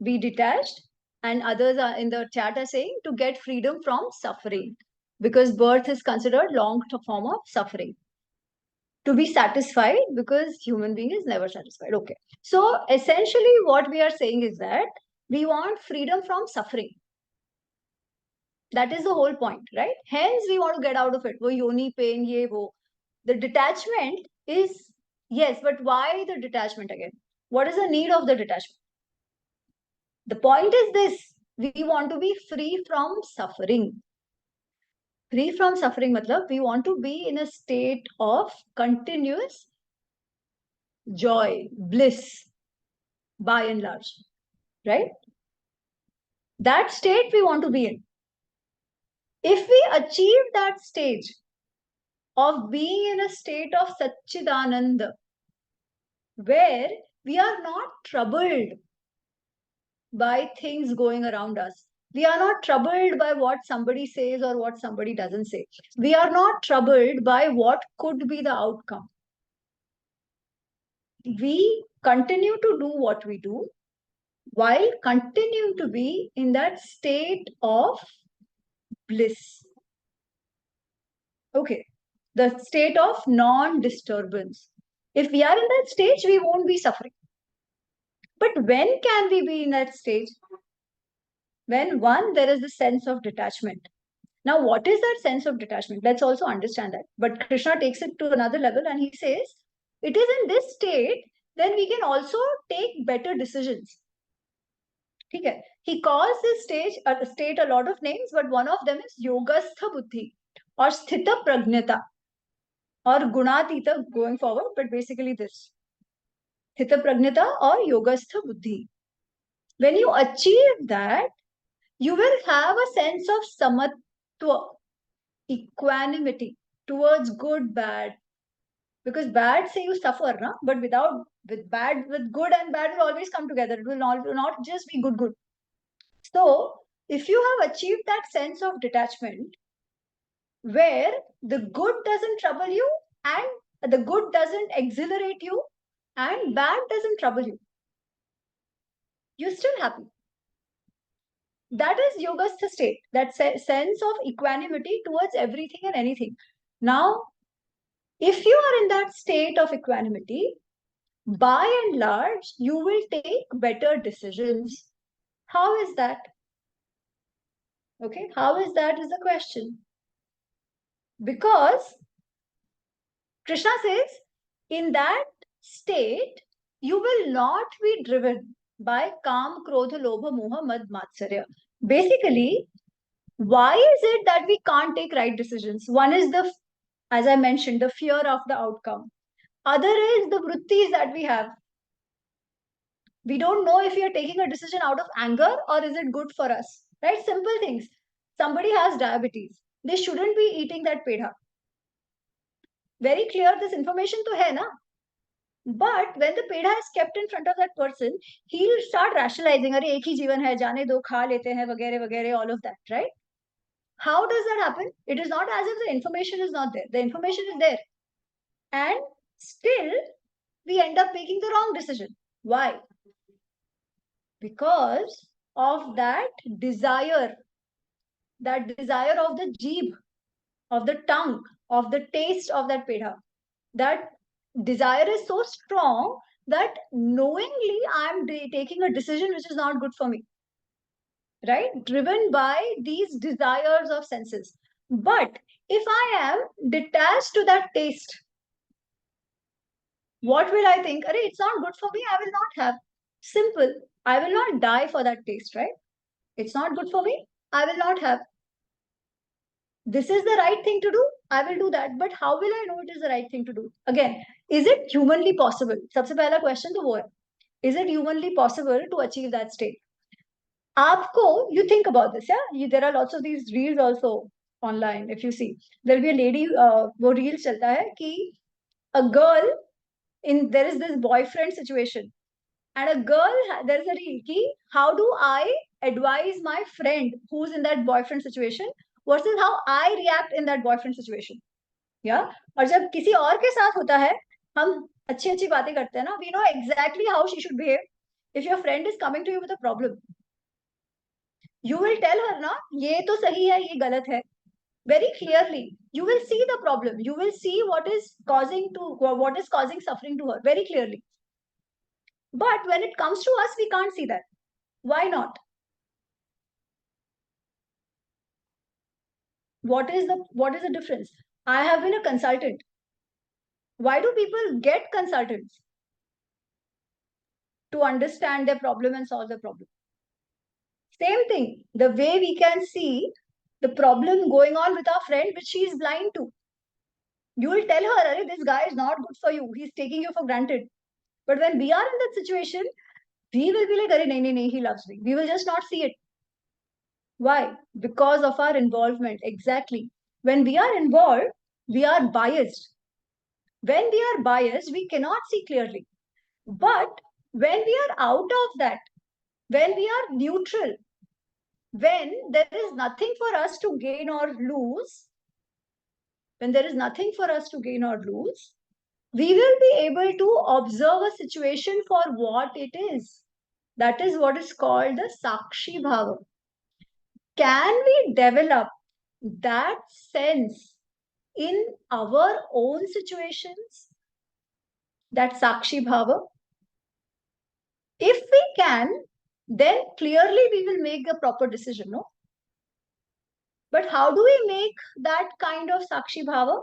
be detached, and others are in the chat are saying to get freedom from suffering because birth is considered long form of suffering. To be satisfied because human being is never satisfied. Okay. So essentially what we are saying is that we want freedom from suffering. That is the whole point, right? Hence we want to get out of it. Wo yoni pain, ye wo. The detachment is, yes, but why the detachment again? What is the need of the detachment? The point is this: we want to be free from suffering. Free from suffering matlab we want to be in a state of continuous joy, bliss, by and large, right? That state we want to be in. If we achieve that stage of being in a state of Satchidananda, where we are not troubled by things going around us, we are not troubled by what somebody says or what somebody doesn't say, we are not troubled by what could be the outcome. We continue to do what we do while continuing to be in that state of bliss. Okay, the state of non-disturbance. If we are in that stage, we won't be suffering. But when can we be in that stage? When one, there is the sense of detachment. Now, what is that sense of detachment? Let's also understand that. But Krishna takes it to another level and he says, it is in this state, then we can also take better decisions. ठीक है. He calls this state a lot of names, but one of them is yogastha buddhi or sthita pragnata or gunatita going forward, but basically this sthita pragnata or yogastha buddhi. When you achieve that, you will have a sense of samatva, equanimity towards good, bad. Because bad, say you suffer, na? But with good and bad will always come together. It will not just be good. So, if you have achieved that sense of detachment, where the good doesn't trouble you and the good doesn't exhilarate you and bad doesn't trouble you, you're still happy. That is yogastha state, that sense of equanimity towards everything and anything. Now, if you are in that state of equanimity, by and large, you will take better decisions. How is that? Okay, how is that is the question. Because Krishna says, in that state, you will not be driven by Kam, Krodha, Lobha, Moha, Mad, Matsarya. Basically, why is it that we can't take right decisions? One is as I mentioned, the fear of the outcome. Other is the vrittis that we have. We don't know if we are taking a decision out of anger or is it good for us, right? Simple things. Somebody has diabetes. They shouldn't be eating that pedha. Very clear, this information to hai na? But when the pedha is kept in front of that person, he'll start rationalizing, अरे एक ही जीवन है, जाने दो, खा लेते हैं, वगैरह वगैरह, all of that, right? How does that happen? It is not as if the information is not there. The information is there. And still, we end up making the wrong decision. Why? Because of that desire of the jeeb, of the tongue, of the taste of that pedha. That desire is so strong that knowingly I'm taking a decision which is not good for me, right? Driven by these desires of senses. But if I am detached to that taste, what will I think? It's not good for me, I will not have. Simple. I will not die for that taste, right? It's not good for me, I will not have. This is the right thing to do, I will do that. But how will I know it is the right thing to do? Again, is it humanly possible? Sabse pehla question to wo hai. Is it humanly possible to achieve that state? You think about this, yeah? There are lots of these reels also online. If you see, there'll be a lady, wo reels chalta hai ki a girl there is this boyfriend situation, and a girl, there is a reel ki how do I advise my friend who's in that boyfriend situation versus how I react in that boyfriend situation. Yeah, और जब किसी और के साथ होता है, हम अच्छी अच्छी बातें करते हैं ना, we know exactly how she should behave. If your friend is coming to you with a problem, you will tell her ना, ये तो सही है, ये गलत है. Very clearly, you will see the problem. You will see what is causing suffering to her very clearly. But when it comes to us, we can't see that. Why not? What is the difference? I have been a consultant. Why do people get consultants? To understand their problem and solve the problem. Same thing, the way we can see the problem going on with our friend which she is blind to. You will tell her, this guy is not good for you, he's taking you for granted. But when we are in that situation, we will be like, no, he loves me. We will just not see it. Why? Because of our involvement. Exactly. When we are involved, we are biased. When we are biased, we cannot see clearly. But when we are out of that, when we are neutral, when there is nothing for us to gain or lose, we will be able to observe a situation for what it is. That is what is called the Sakshi Bhava. Can we develop that sense in our own situations? That Sakshi Bhava? If we can, then clearly we will make the proper decision, no? But how do we make that kind of Sakshi Bhava?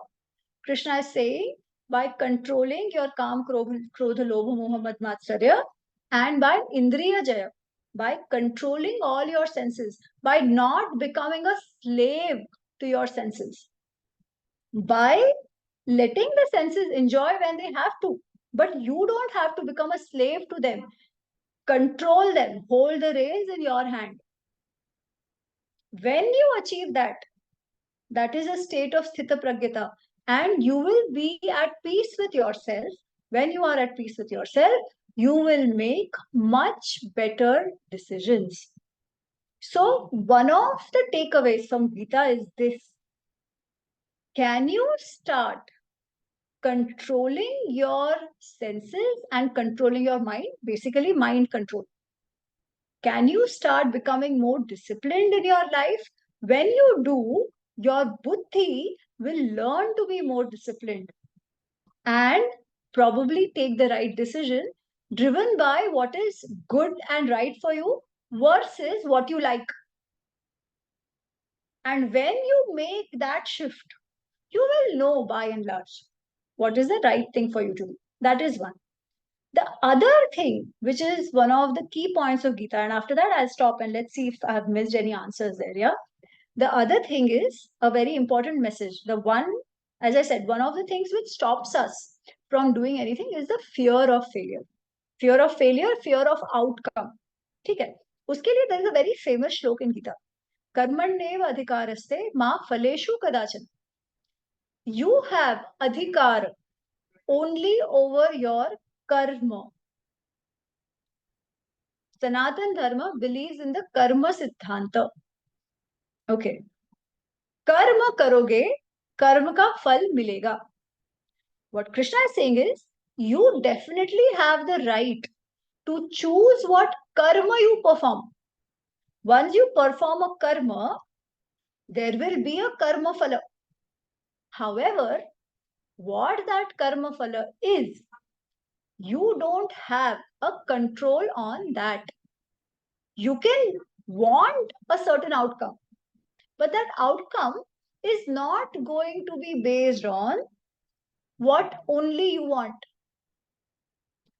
Krishna is saying, by controlling your Kam, Krodha, Lobha, Moha, Mad, Matsarya, and by Indriya Jaya. by controlling all your senses, by not becoming a slave to your senses, by letting the senses enjoy when they have to. But you don't have to become a slave to them. Control them, hold the reins in your hand. When you achieve that, that is a state of sthita pragyata, and you will be at peace with yourself. When you are at peace with yourself, you will make much better decisions. So, one of the takeaways from Gita is this: can you start controlling your senses and controlling your mind? Basically, mind control. Can you start becoming more disciplined in your life? When you do, your buddhi will learn to be more disciplined and probably take the right decision driven by what is good and right for you versus what you like. And when you make that shift, you will know by and large what is the right thing for you to do. That is one. The other thing, which is one of the key points of Gita, and after that I'll stop and let's see if I have missed any answers there. Yeah. The other thing is a very important message. The one, as I said, one of the things which stops us from doing anything is the fear of failure. Fear of failure, fear of outcome. ठीक है. उसके लिए there is a very famous श्लोक in Gita. कर्मण्येव अधिकारस्ते मा फलेषु कदाचन. You have adhikar only over your karma. Sanatan Dharma believes in the karma siddhanta. Okay. Karma karoge, karma ka phal milega. What Krishna is saying is, you definitely have the right to choose what karma you perform. Once you perform a karma, there will be a karma phala. However, what that karma phala is, you don't have a control on that. You can want a certain outcome, but that outcome is not going to be based on what only you want.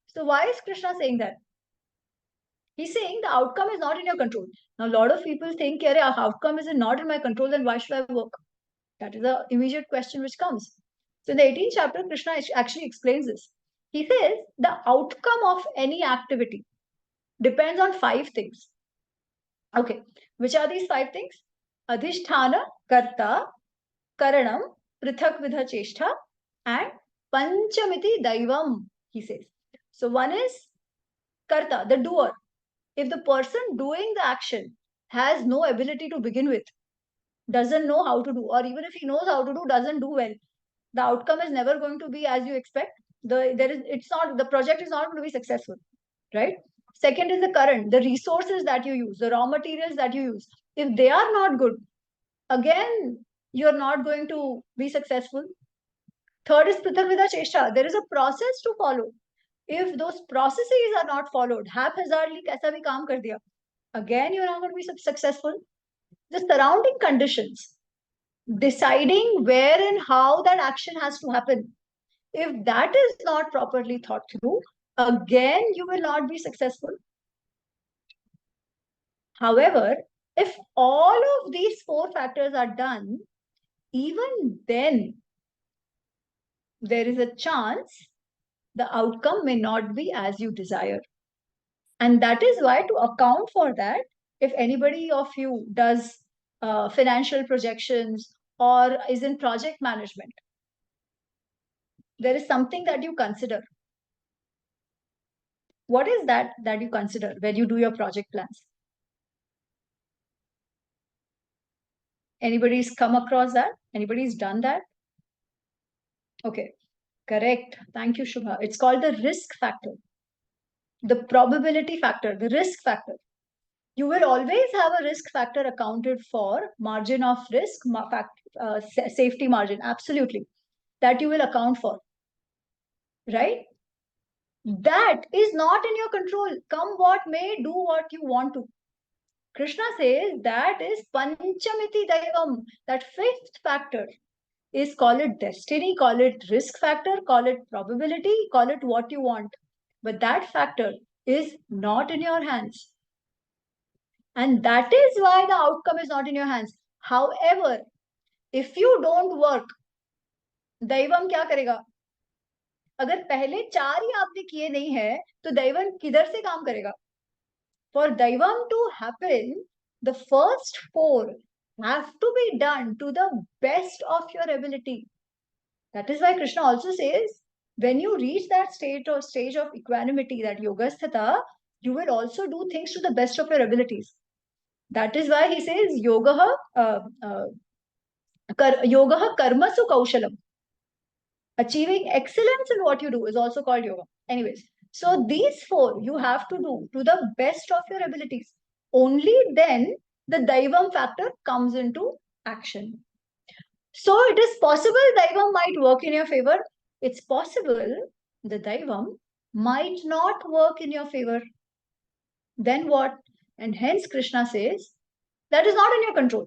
So why is Krishna saying that? He's saying the outcome is not in your control. Now, a lot of people think, our outcome is not in my control, then why should I work? That is the immediate question which comes. So in the 18th chapter, Krishna actually explains this. He says the outcome of any activity depends on 5 things. Okay, which are these 5 things? Adhishthana, Karta, Karanam, Prithak Vidha Cheshtha, and Panchamiti Daivam, he says. So one is Karta, the doer. If the person doing the action has no ability to begin with, doesn't know how to do, or even if he knows how to do, doesn't do well, the outcome is never going to be as you expect. The project is not going to be successful, right? Second is the current, the resources that you use, the raw materials that you use. If they are not good, again, you're not going to be successful. Third is Prithak Vidha Cheshta. There is a process to follow. If those processes are not followed, haphazardly kaisa bhi kaam kar diya, again, you're not going to be successful. The surrounding conditions, deciding where and how that action has to happen. If that is not properly thought through, again, you will not be successful. However, if all of these 4 factors are done, even then, there is a chance the outcome may not be as you desire. And that is why, to account for that, if anybody of you does financial projections or is in project management, there is something that you consider. What is that you consider when you do your project plans? Anybody's come across that? Anybody's done that? Okay, correct. Thank you, Shubha. It's called the risk factor, the probability factor, the risk factor. You will always have a risk factor accounted for, margin of risk, safety margin, absolutely, that you will account for, right? That is not in your control. Come what may, do what you want to. Krishna says that is Panchamiti Daivam, that 5th factor is, call it destiny, call it risk factor, call it probability, call it what you want. But that factor is not in your hands. And that is why the outcome is not in your hands. However, if you don't work, Deivam क्या करेगा? अगर पहले 4 ही आपने किए नहीं है तो दैवम किधर से काम करेगा? For Deivam to happen, the first 4 have to be done to the best of your ability. That is why Krishna also says, when you reach that stage of equanimity, that yogasthata, you will also do things to the best of your abilities. That is why he says yogaha yogaha karmasu kaushalam. Achieving excellence in what you do is also called yoga. Anyways, so these 4 you have to do to the best of your abilities. Only then the daivam factor comes into action. So it is possible daivam might work in your favor. It's possible the daivam might not work in your favor. Then what? And hence Krishna says that is not in your control.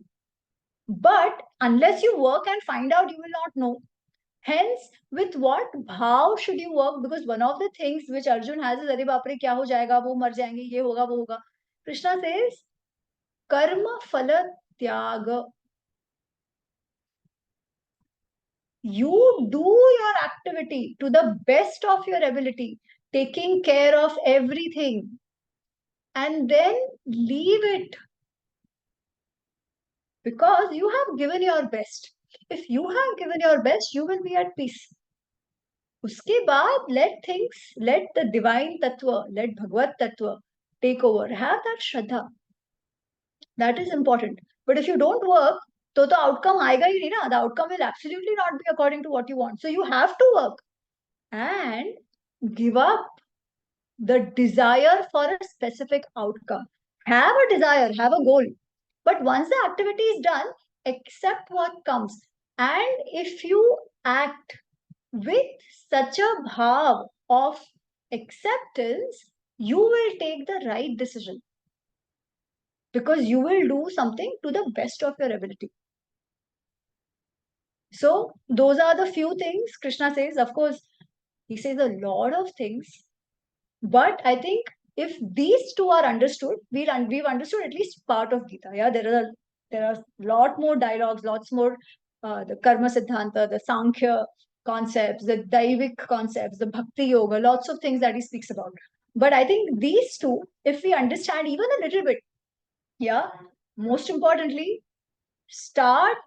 But unless you work and find out, you will not know. Hence, with what bhav should you work? Because one of the things which Arjun has is, "Arey baapre, kya ho jayega? Wo mar jayenge, ye hoga, wo hoga." Krishna says, "Karma phala tyaga." You do your activity to the best of your ability, taking care of everything, and then leave it. Because you have given your best. If you have given your best, you will be at peace. उसके बाद let the divine tattva, let Bhagavad tattva take over. Have that shraddha. That is important. But if you don't work, तो outcome आएगा ही नहीं ना. The outcome will absolutely not be according to what you want. So you have to work and give up the desire for a specific outcome. Have a desire, have a goal. But once the activity is done, accept what comes. And if you act with such a bhav of acceptance, you will take the right decision. Because you will do something to the best of your ability. So, those are the few things Krishna says. Of course, he says a lot of things. But I think if these 2 are understood, we've understood at least part of Gita. Yeah, there are a lot more dialogues, lots more the Karma Siddhanta, the Sankhya concepts, the Daivik concepts, the Bhakti Yoga, lots of things that he speaks about. But I think these 2, if we understand even a little bit, yeah, most importantly, start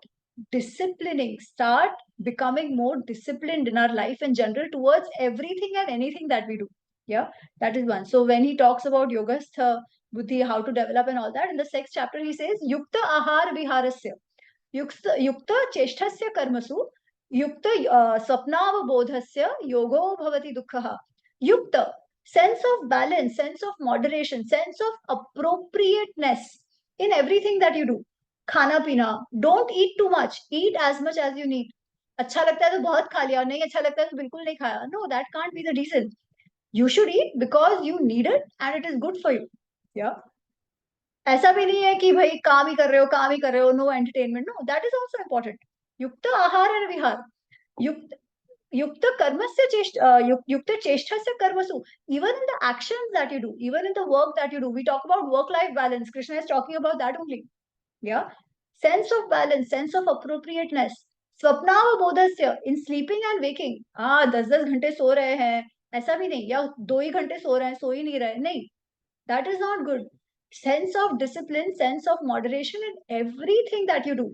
disciplining, start becoming more disciplined in our life in general towards everything and anything that we do. Yeah, that is one. So when he talks about yogastha buddhi, how to develop and all that, in the 6th chapter he says yukta ahar viharasya yukta cheshthasya karmasu yukta swapnavabodhasya yogo bhavati dukkha yukta sense of balance, sense of moderation, sense of appropriateness in everything that you do. खाना पीना, don't eat too much, eat as much as you need. अच्छा लगता है तो बहुत खा लिया, नहीं अच्छा लगता है तो बिल्कुल नहीं खाया. No, that can't be the reason. You should eat because you need it and it is good for you. या ऐसा भी नहीं है कि भाई काम ही कर रहे हो, no entertainment. No, that is also important. युक्त आहार एंड विहार, युक्त युक्त कर्मस्य युक्त चेष्टस्य कर्मसु. Even in the actions that you do, even in the work that you do, we talk about work life balance. Krishna is talking about that only. Yeah, sense of balance, sense of appropriateness. स्वप्नावबोधस्य, in sleeping and waking. 10-10 घंटे सो रहे हैं ऐसा भी नहीं, या 2 ही घंटे सो रहे हैं, सो ही नहीं रहे, नहीं, that is not good. Sense of discipline, sense of moderation in everything that you do,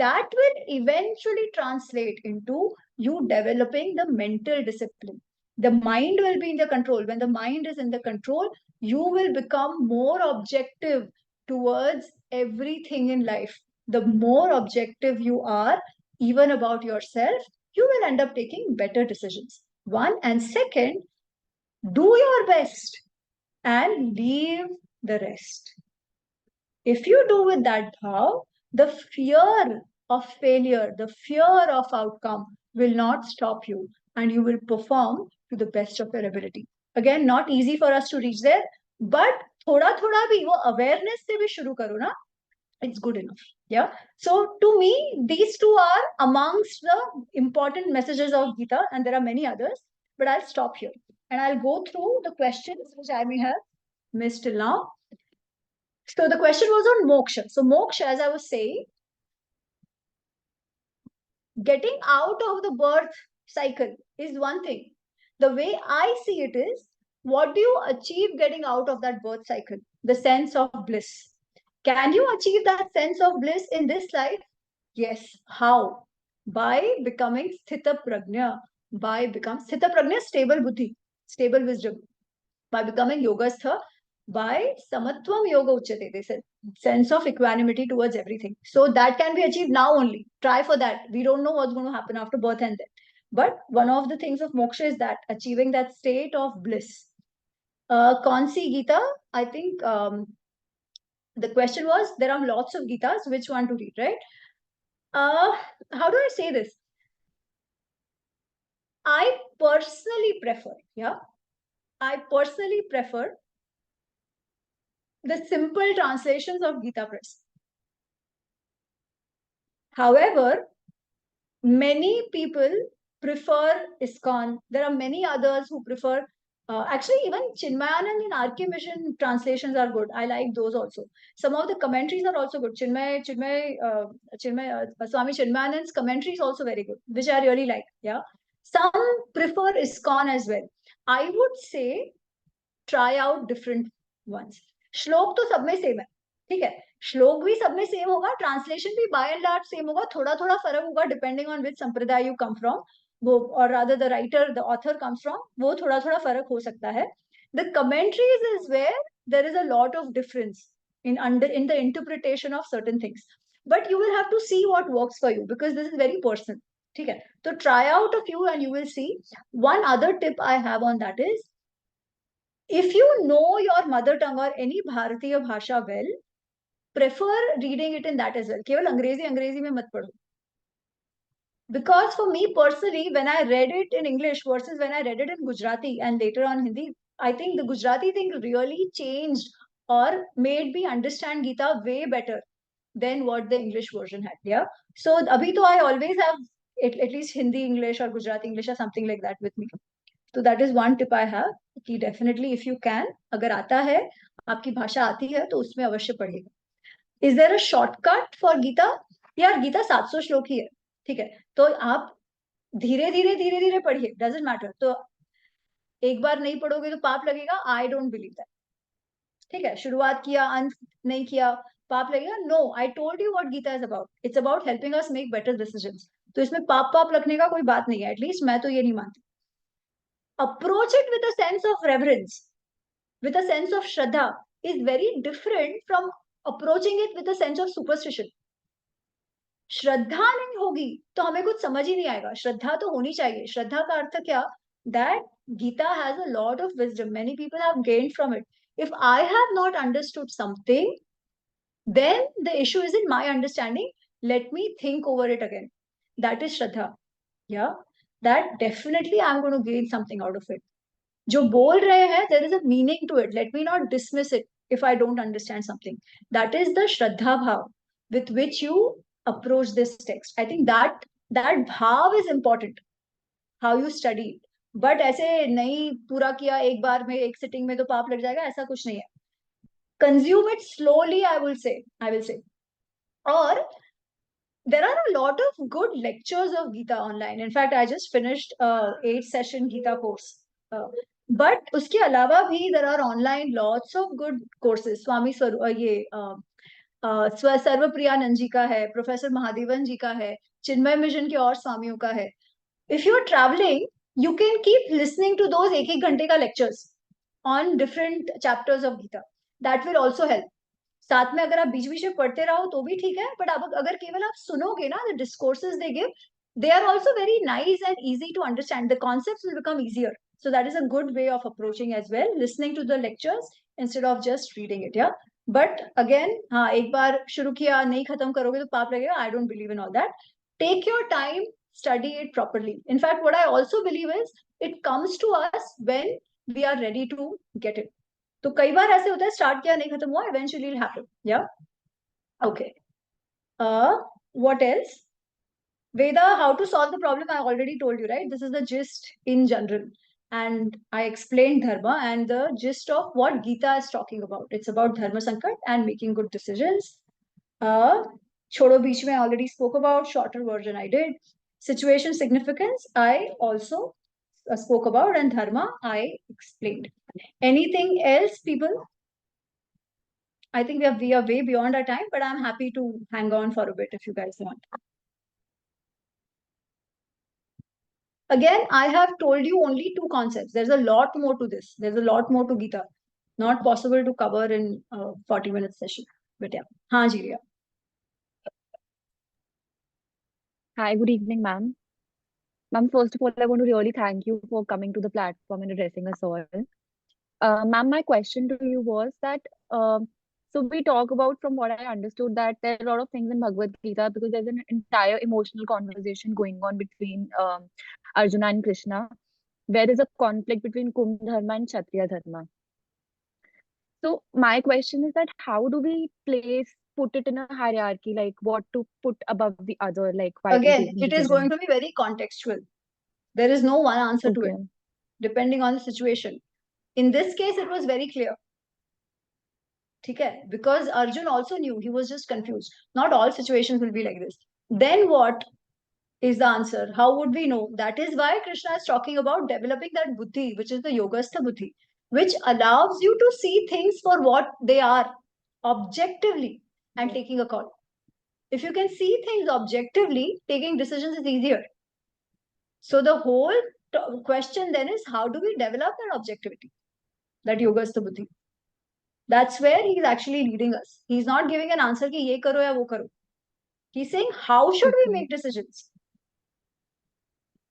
that will eventually translate into you developing the mental discipline. The mind will be in the control. When the mind is in the control, you will become more objective towards everything in life. The more objective you are, even about yourself, you will end up taking better decisions. One, and second, do your best and leave the rest. If you do with that bhav, the fear of failure, the fear of outcome will not stop you, and you will perform to the best of your ability. Again, not easy for us to reach there, but thoda thoda bhi wo awareness se bhi shuru karo na, it's good enough. Yeah. So to me, these 2 are amongst the important messages of Gita, and there are many others, but I'll stop here and I'll go through the questions which I may have missed till now. So the question was on moksha. So moksha, as I was saying, getting out of the birth cycle is one thing. The way I see it is, what do you achieve getting out of that birth cycle? The sense of bliss. Can you achieve that sense of bliss in this life? Yes. How? By becoming sthita prajna. By becoming sthita prajna, stable buddhi, stable wisdom. By becoming yogastha, by samatvam yoga uchyate, they said, sense of equanimity towards everything. So that can be achieved now only. Try for that. We don't know what's going to happen after birth and death. But one of the things of moksha is that achieving that state of bliss. Konsi Gita, I think the question was, there are lots of Gitas, which one to read, right? How do I say this? I personally prefer the simple translations of Gita Press. However, many people prefer ISKCON. There are many others who prefer, actually, even Chinmayanand and RK Mission translations are good. I like those also. Some of the commentaries are also good. Swami Chinmayanand's commentary is also very good, which I really like. Yeah. Some prefer ISKCON as well. I would say try out different ones. श्लोक तो सब में same है, ठीक है, श्लोक भी सब में सेम होगा, ट्रांसलेशन भी बाय एंड लार्ज सेम होगा, थोड़ा थोड़ा फर्क होगा डिपेंडिंग ऑन विच संप्रदाय यू कम फ्रॉम, वो और rather the writer the author comes from, वो थोड़ा थोड़ा फर्क हो सकता है. The commentaries is where there is a lot of difference in the interpretation of certain things, but you will have to see what works for you because this is very personal. ठीक है, तो try out a few and you will see. One other tip I have on that is, if you know your mother tongue or any Bharatiya bhasha well, prefer reading it in that as well. केवल अंग्रेजी में मत पढ़ो. Because for me personally, when I read it in English versus when I read it in Gujarati and later on Hindi, I think the Gujarati thing really changed or made me understand Gita way better than what the English version had. Yeah. So abhi to I always have at least Hindi English or Gujarati English or something like that with me. तो that is one tip I have कि definitely if you can, अगर आता है, आपकी भाषा आती है, तो उसमें अवश्य पढ़िएगा. Is there a shortcut for Gita? यार गीता 700 श्लोक ही है, ठीक है, तो आप धीरे धीरे पढ़िए, डजेंट मैटर. तो एक बार नहीं पढ़ोगे तो पाप लगेगा, आई डोंट बिलीव दैट. ठीक है, शुरुआत किया, अंत नहीं किया, पाप लगेगा? No, I told you what Gita is about. It's about helping us make better decisions. तो इसमें पाप लगने का कोई बात नहीं है, एटलीस्ट मैं तो ये नहीं मानती. Approach it with a sense of reverence, with a sense of Shraddha, is very different from approaching it with a sense of superstition. श्रद्धा नहीं होगी तो हमें कुछ समझ ही नहीं आएगा. श्रद्धा तो होनी चाहिए. श्रद्धा का अर्थ क्या? That Gita has a lot of wisdom. Many people have gained from it. If I have not understood something, then the issue is in my understanding. Let me think over it again. That is Shraddha. Yeah. That definitely I'm going to gain something out of it. जो बोल रहे हैं, there is a meaning to it. Let me not dismiss it if I don't understand something. That is the Shraddha bhav with which you approach this text. I think that bhav is important. How you study it. But ऐसे नहीं पूरा किया एक बार में, एक sitting में तो पाप लग जाएगा, ऐसा कुछ नहीं है. Consume it slowly, I will say. Or there are a lot of good lectures of Gita online. In fact, I just finished a 8-session Gita course. But उसके अलावा भी there are online lots of good courses. स्वामी सर्वप्रियानंद जी का है, professor Mahadevan जी का है, चिन्मय mission के और स्वामियों का है. If you are traveling, you can keep listening to those एक घंटे का lectures on different chapters of Gita. That will also help. साथ में अगर आप बीच बीच में पढ़ते रहो तो भी ठीक है, बट अब अगर केवल आप सुनोगे ना, the discourses they give, they are also very nice and easy to understand. The concepts will become easier. So that is a good way of approaching as well, listening to the lectures instead of just reading it. Yeah. But again, हाँ, एक बार शुरू किया नहीं खत्म करोगे तो पाप लगेगा. I don't believe in all that. Take your time, study it properly. In fact, what I also believe is it comes to us when we are ready to get it. तो कई बार ऐसे होता है, स्टार्ट किया नहीं खत्म हुआ, eventually it'll happen. Yeah. Okay. What else? Veda, how to solve the problem? I already told you, right? This is the gist in general. and I explained dharma and the gist of what Gita is talking about. It's about dharma sankat and making good decisions. Chodo Beech I already spoke about, shorter version I did. Situation significance I also spoke about, and dharma I explained. Anything else, people? I think we are way beyond our time, but I'm happy to hang on for a bit if you guys want. Again, I have told you only two concepts. There's a lot more to this. There's a lot more to Gita. Not possible to cover in a 40-minute session. But yeah. Haan ji, Riya. Hi, good evening, ma'am. Ma'am, first of all, I want to really thank you for coming to the platform and addressing us all. Ma'am, my question to you was that, so we talk about, from what I understood, that there are a lot of things in Bhagavad Gita because there's an entire emotional conversation going on between Arjuna and Krishna, where there's a conflict between Kum Dharma and Kshatriya Dharma. So my question is that how do we put it in a hierarchy, like what to put above the other, like while Again, taking it is going decisions? to be very contextual. There is no one answer to it, Okay. depending on the situation. In this case, it was very clear. Okay? Because Arjun also knew, he was just confused. Not all situations will be like this. Then what is the answer? How would we know? That is why Krishna is talking about developing that buddhi, which is the yogastha buddhi, which allows you to see things for what they are objectively and taking a call. If you can see things objectively, taking decisions is easier. So the whole question then is, how do we develop that objectivity, that yogastha buddhi? That's where he's actually leading us. He's not giving an answer ki ye karo ya wo karo. He's saying, how should we Okay. make decisions?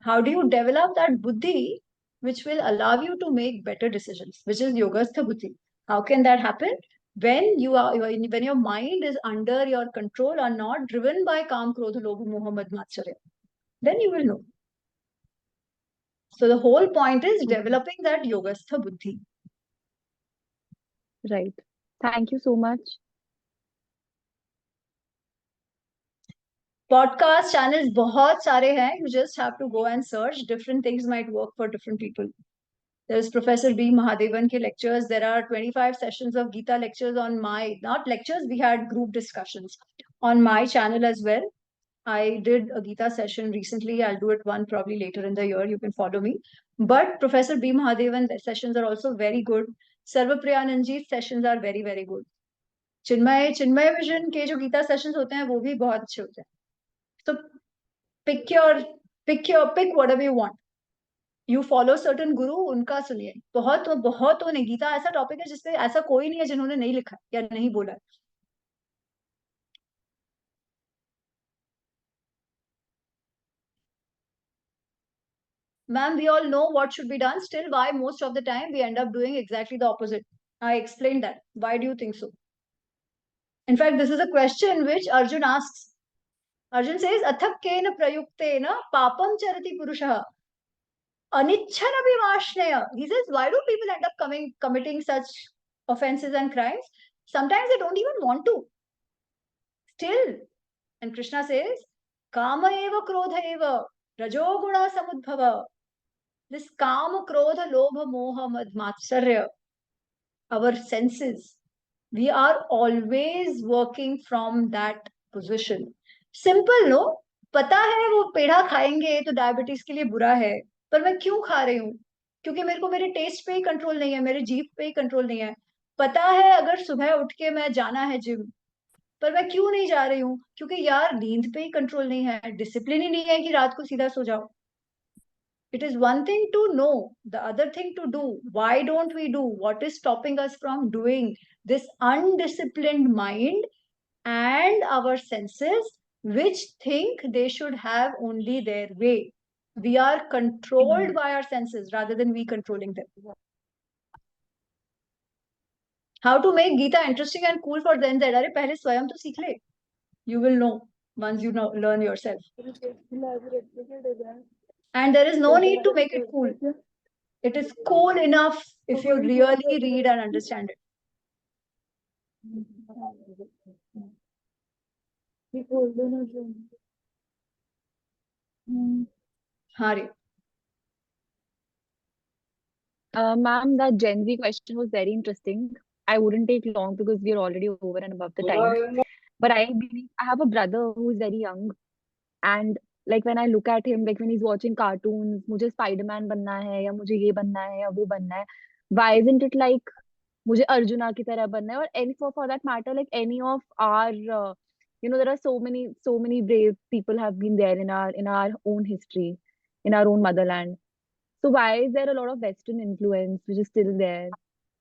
How do you develop that buddhi which will allow you to make better decisions, which is yogastha buddhi? How can that happen? When when your mind is under your control or not driven by kam, krodha, lobha, moha, mad, matcharya, then you will know. So the whole point is Okay. developing that yogastha buddhi. Right. Thank you so much. Podcast channels बहुत सारे हैं. You just have to go and search. Different things might work for different people. There's Professor B. Mahadevan ke lectures. There are 25 sessions of Gita lectures on my, not lectures, we had group discussions on my channel as well. I did a Gita session recently. I'll do it one probably later in the year. You can follow me. But Professor B. Mahadevan sessions are also very good. Sarvapriyananji's sessions are very, very good. Chinmay vision के जो Gita sessions होते हैं वो भी बहुत अच्छे होते हैं. So pick whatever you want. You follow certain guru, उनका सुनिए. बहुत नहीं. गीता ऐसा टॉपिक है जिसपे ऐसा कोई नहीं है जिन्होंने नहीं लिखा या नहीं बोला. Ma'am, we all know what should be done. Still, why most of the time we end up doing exactly the opposite? I explained that. Why do you think so? In fact, this is a question which Arjun asks. Arjun says, "Athak kena prayuktena papam charati purushah anicchana vimashneya." He says, why do people end up committing such offenses and crimes? Sometimes they don't even want to. Still, and Krishna says, "Kama eva krodha eva rajoguna samudbhava." This kama, krodha, lobha, moha, mad, matsarya, our senses, we are always working from that position. Simple, no? पता है वो पेड़ा खाएंगे तो diabetes के लिए बुरा है, पर मैं क्यों खा रही हूँ? क्योंकि मेरे को मेरे टेस्ट पे ही कंट्रोल नहीं है, मेरे जीभ पे ही कंट्रोल नहीं है. पता है अगर सुबह उठ के मैं जाना है जिम, पर मैं क्यों नहीं जा रही हूँ? क्योंकि यार नींद पे ही कंट्रोल नहीं है, डिसिप्लिन ही नहीं है कि रात को सीधा सो जाओ. It is one thing to know, the other thing to do. Why don't we do? What is stopping us from doing? This undisciplined mind and our senses, which think they should have only their way. We are controlled by our senses rather than we controlling them. How to make Gita interesting and cool for Gen Z? अरे पहले स्वयं तो सीख ले. You will know once you learn yourself. And there is no need to make it cool. It is cool enough if you really read and understand it. हाँ रे. Ma'am, that Gen Z question was very interesting. I wouldn't take long because we are already over and above the time. But I believe I have a brother who is very young, and like when I look at him, like when he's watching cartoons, मुझे Spider-Man बनना है या मुझे ये बनना है या वो बनना है. Why isn't it like मुझे अर्जुना की तरह बनना है? Or any for that matter, like any of our there are so many brave people have been there in our own history, in our own motherland. So why is there a lot of Western influence which is still there?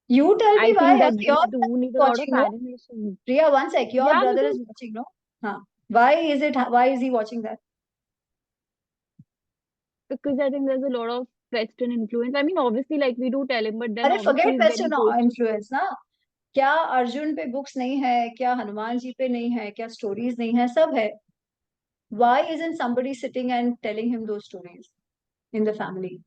You tell me I why. think that Also, your we do brother need is a lot of watching, no? animation. Priya, one sec. Your Yeah, brother because is watching, no? Huh. Why is he watching that? I think there's a lot of Western influence. I mean, obviously, like we do tell him, but then अरे obviously forget he's very Western close to. influence ना. क्या अर्जुन पे books नहीं है? क्या हनुमान जी पे नहीं है? क्या स्टोरीज नहीं है? सब है. Why isn't somebody sitting and telling him those stories in the family?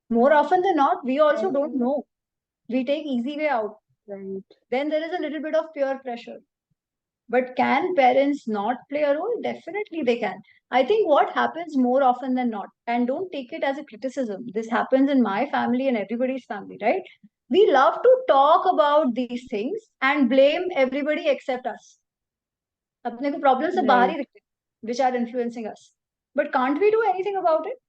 More often than not, we also I don't know. We take easy way out. right. Then there is a little bit of peer pressure. But can parents not play a role? Definitely they can. I think what happens more often than not, and don't take it as a criticism, this happens in my family and everybody's family, right? We love to talk about these things and blame everybody except us. अपने को problem से बाहर ही Right. रखते हैं, which are influencing us. But can't we do anything about it?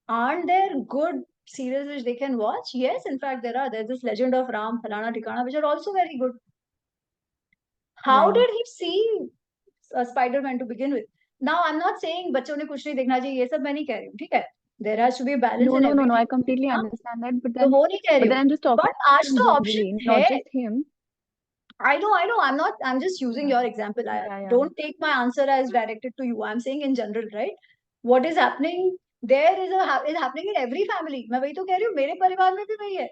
Aren't there good series which they can watch? Yes, in fact, there are. There's this Legend of Ram, Falana Tikana, which are also very good. How Right. did he see Spider-Man to begin with? Now, I'm not saying बच्चों ने कुछ नहीं देखना चाहिए, ये सब मैं नहीं कह रही हूँ, ठीक है? There has to be a balance No, in no, no, no. everything. I completely हाँ, understand that, तो वो नहीं कह रही but then हूँ. I'm just talking But आज in तो generally, options not है. just him. I know. I'm just using your example. Yeah, yeah. Don't take my answer as directed to you. I'm saying in general, right? What is happening there is happening in every family. मैं वही तो कह रही हूँ, मेरे परिवार में भी वही है.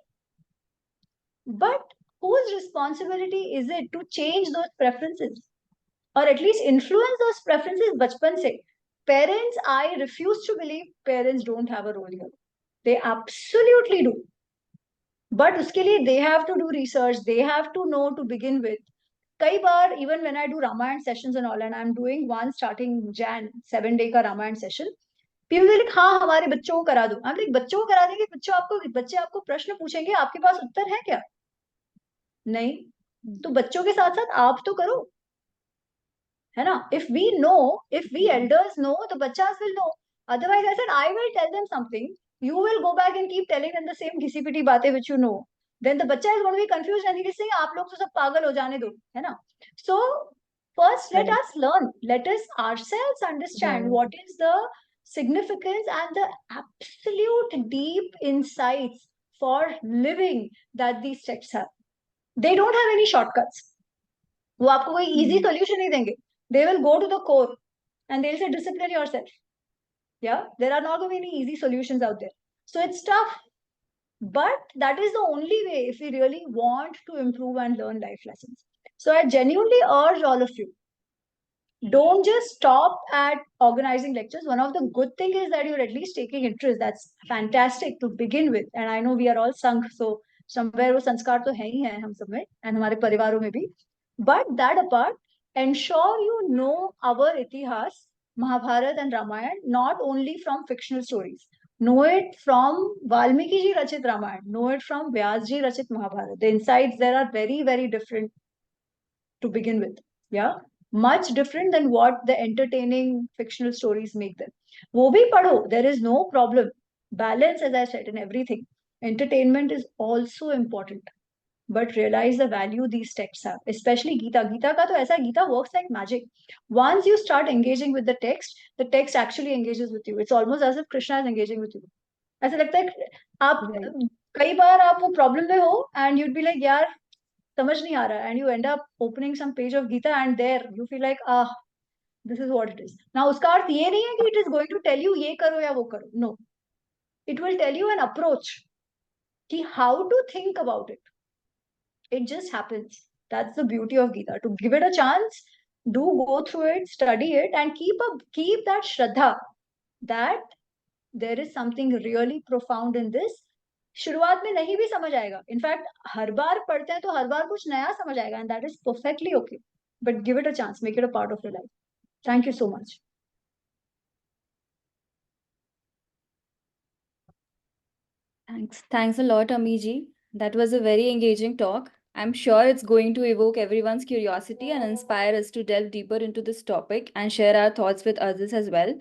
But whose responsibility is it to change those preferences? Or at least influence those preferences बचपन से. Parents, I refuse to believe parents don't have a role here. They absolutely do. But उसके लिए they have to do research, they have to know to begin with. कई बार even when I do Ramayana sessions and all, and I'm doing one starting Jan 7-day का Ramayana session, people will like, हाँ हमारे बच्चों को करा दो. I'm like, बच्चों को करा देंगे, बच्चे आपको प्रश्न पूछेंगे, आपके पास उत्तर है क्या? नहीं. तो बच्चों के साथ साथ आप तो करो, है ना? If we know, if we elders know, the bachas will know. Otherwise, I said, I will tell them something. You will go back and keep telling them the same घिसी-पिटी बातें which you know. Then the bacha is going to be confused and he will say, आप लोग तो सब पागल हो जाने दो, है ना? So first, let Right. us learn. Let us ourselves understand Right. what is the significance and the absolute deep insights for living that these texts have. They don't have any shortcuts. वो आपको कोई easy solution नहीं देंगे. They will go to the core and they'll say discipline yourself. Yeah, there are not going to be any easy solutions out there. So it's tough, but that is the only way if we really want to improve and learn life lessons. So I genuinely urge all of you, don't just stop at organizing lectures. One of the good thing is that you're at least taking interest. That's fantastic to begin with. And I know we are all sunk, so somewhere वो संस्कार तो है ही है हम सब में and हमारे परिवारों में भी. But that apart, ensure you know our itihas, Mahabharat and Ramayana, not only from fictional stories. Know it from Valmiki ji Rachit Ramayana. Know it from Vyas ji Rachit Mahabharat. The insights there are very, very different to begin with. Yeah, much different than what the entertaining fictional stories make them. वो भी पढ़ो, there is no problem. Balance, as I said, in everything. Entertainment is also important, but realize the value these texts have, especially Gita. Gita का तो ऐसा, Gita works like magic. Once you start engaging with the text actually engages with you. It's almost as if Krishna is engaging with you. ऐसा लगता है आप Right. कई बार आप वो प्रॉब्लम में हो and you'd be like यार समझ नहीं आ रहा, and you end up opening some page of Gita and there you feel like this is what it is. Now उसका अर्थ ये नहीं है कि it is going to tell you ये करो या वो करो. No, it will tell you an approach कि how to think about it. It just happens. That's the beauty of Gita. To give it a chance, do go through it, study it, and keep that shraddha that there is something really profound in this. शुरुआत में नहीं भी समझ आएगा. In fact हर बार पढ़ते हैं तो हर बार कुछ नया समझ आएगा, and that is perfectly okay. But give it a chance, make it a part of your life. Thank you so much. Thanks a lot, Amiji. That was a very engaging talk. I'm sure it's going to evoke everyone's curiosity and inspire us to delve deeper into this topic and share our thoughts with others as well.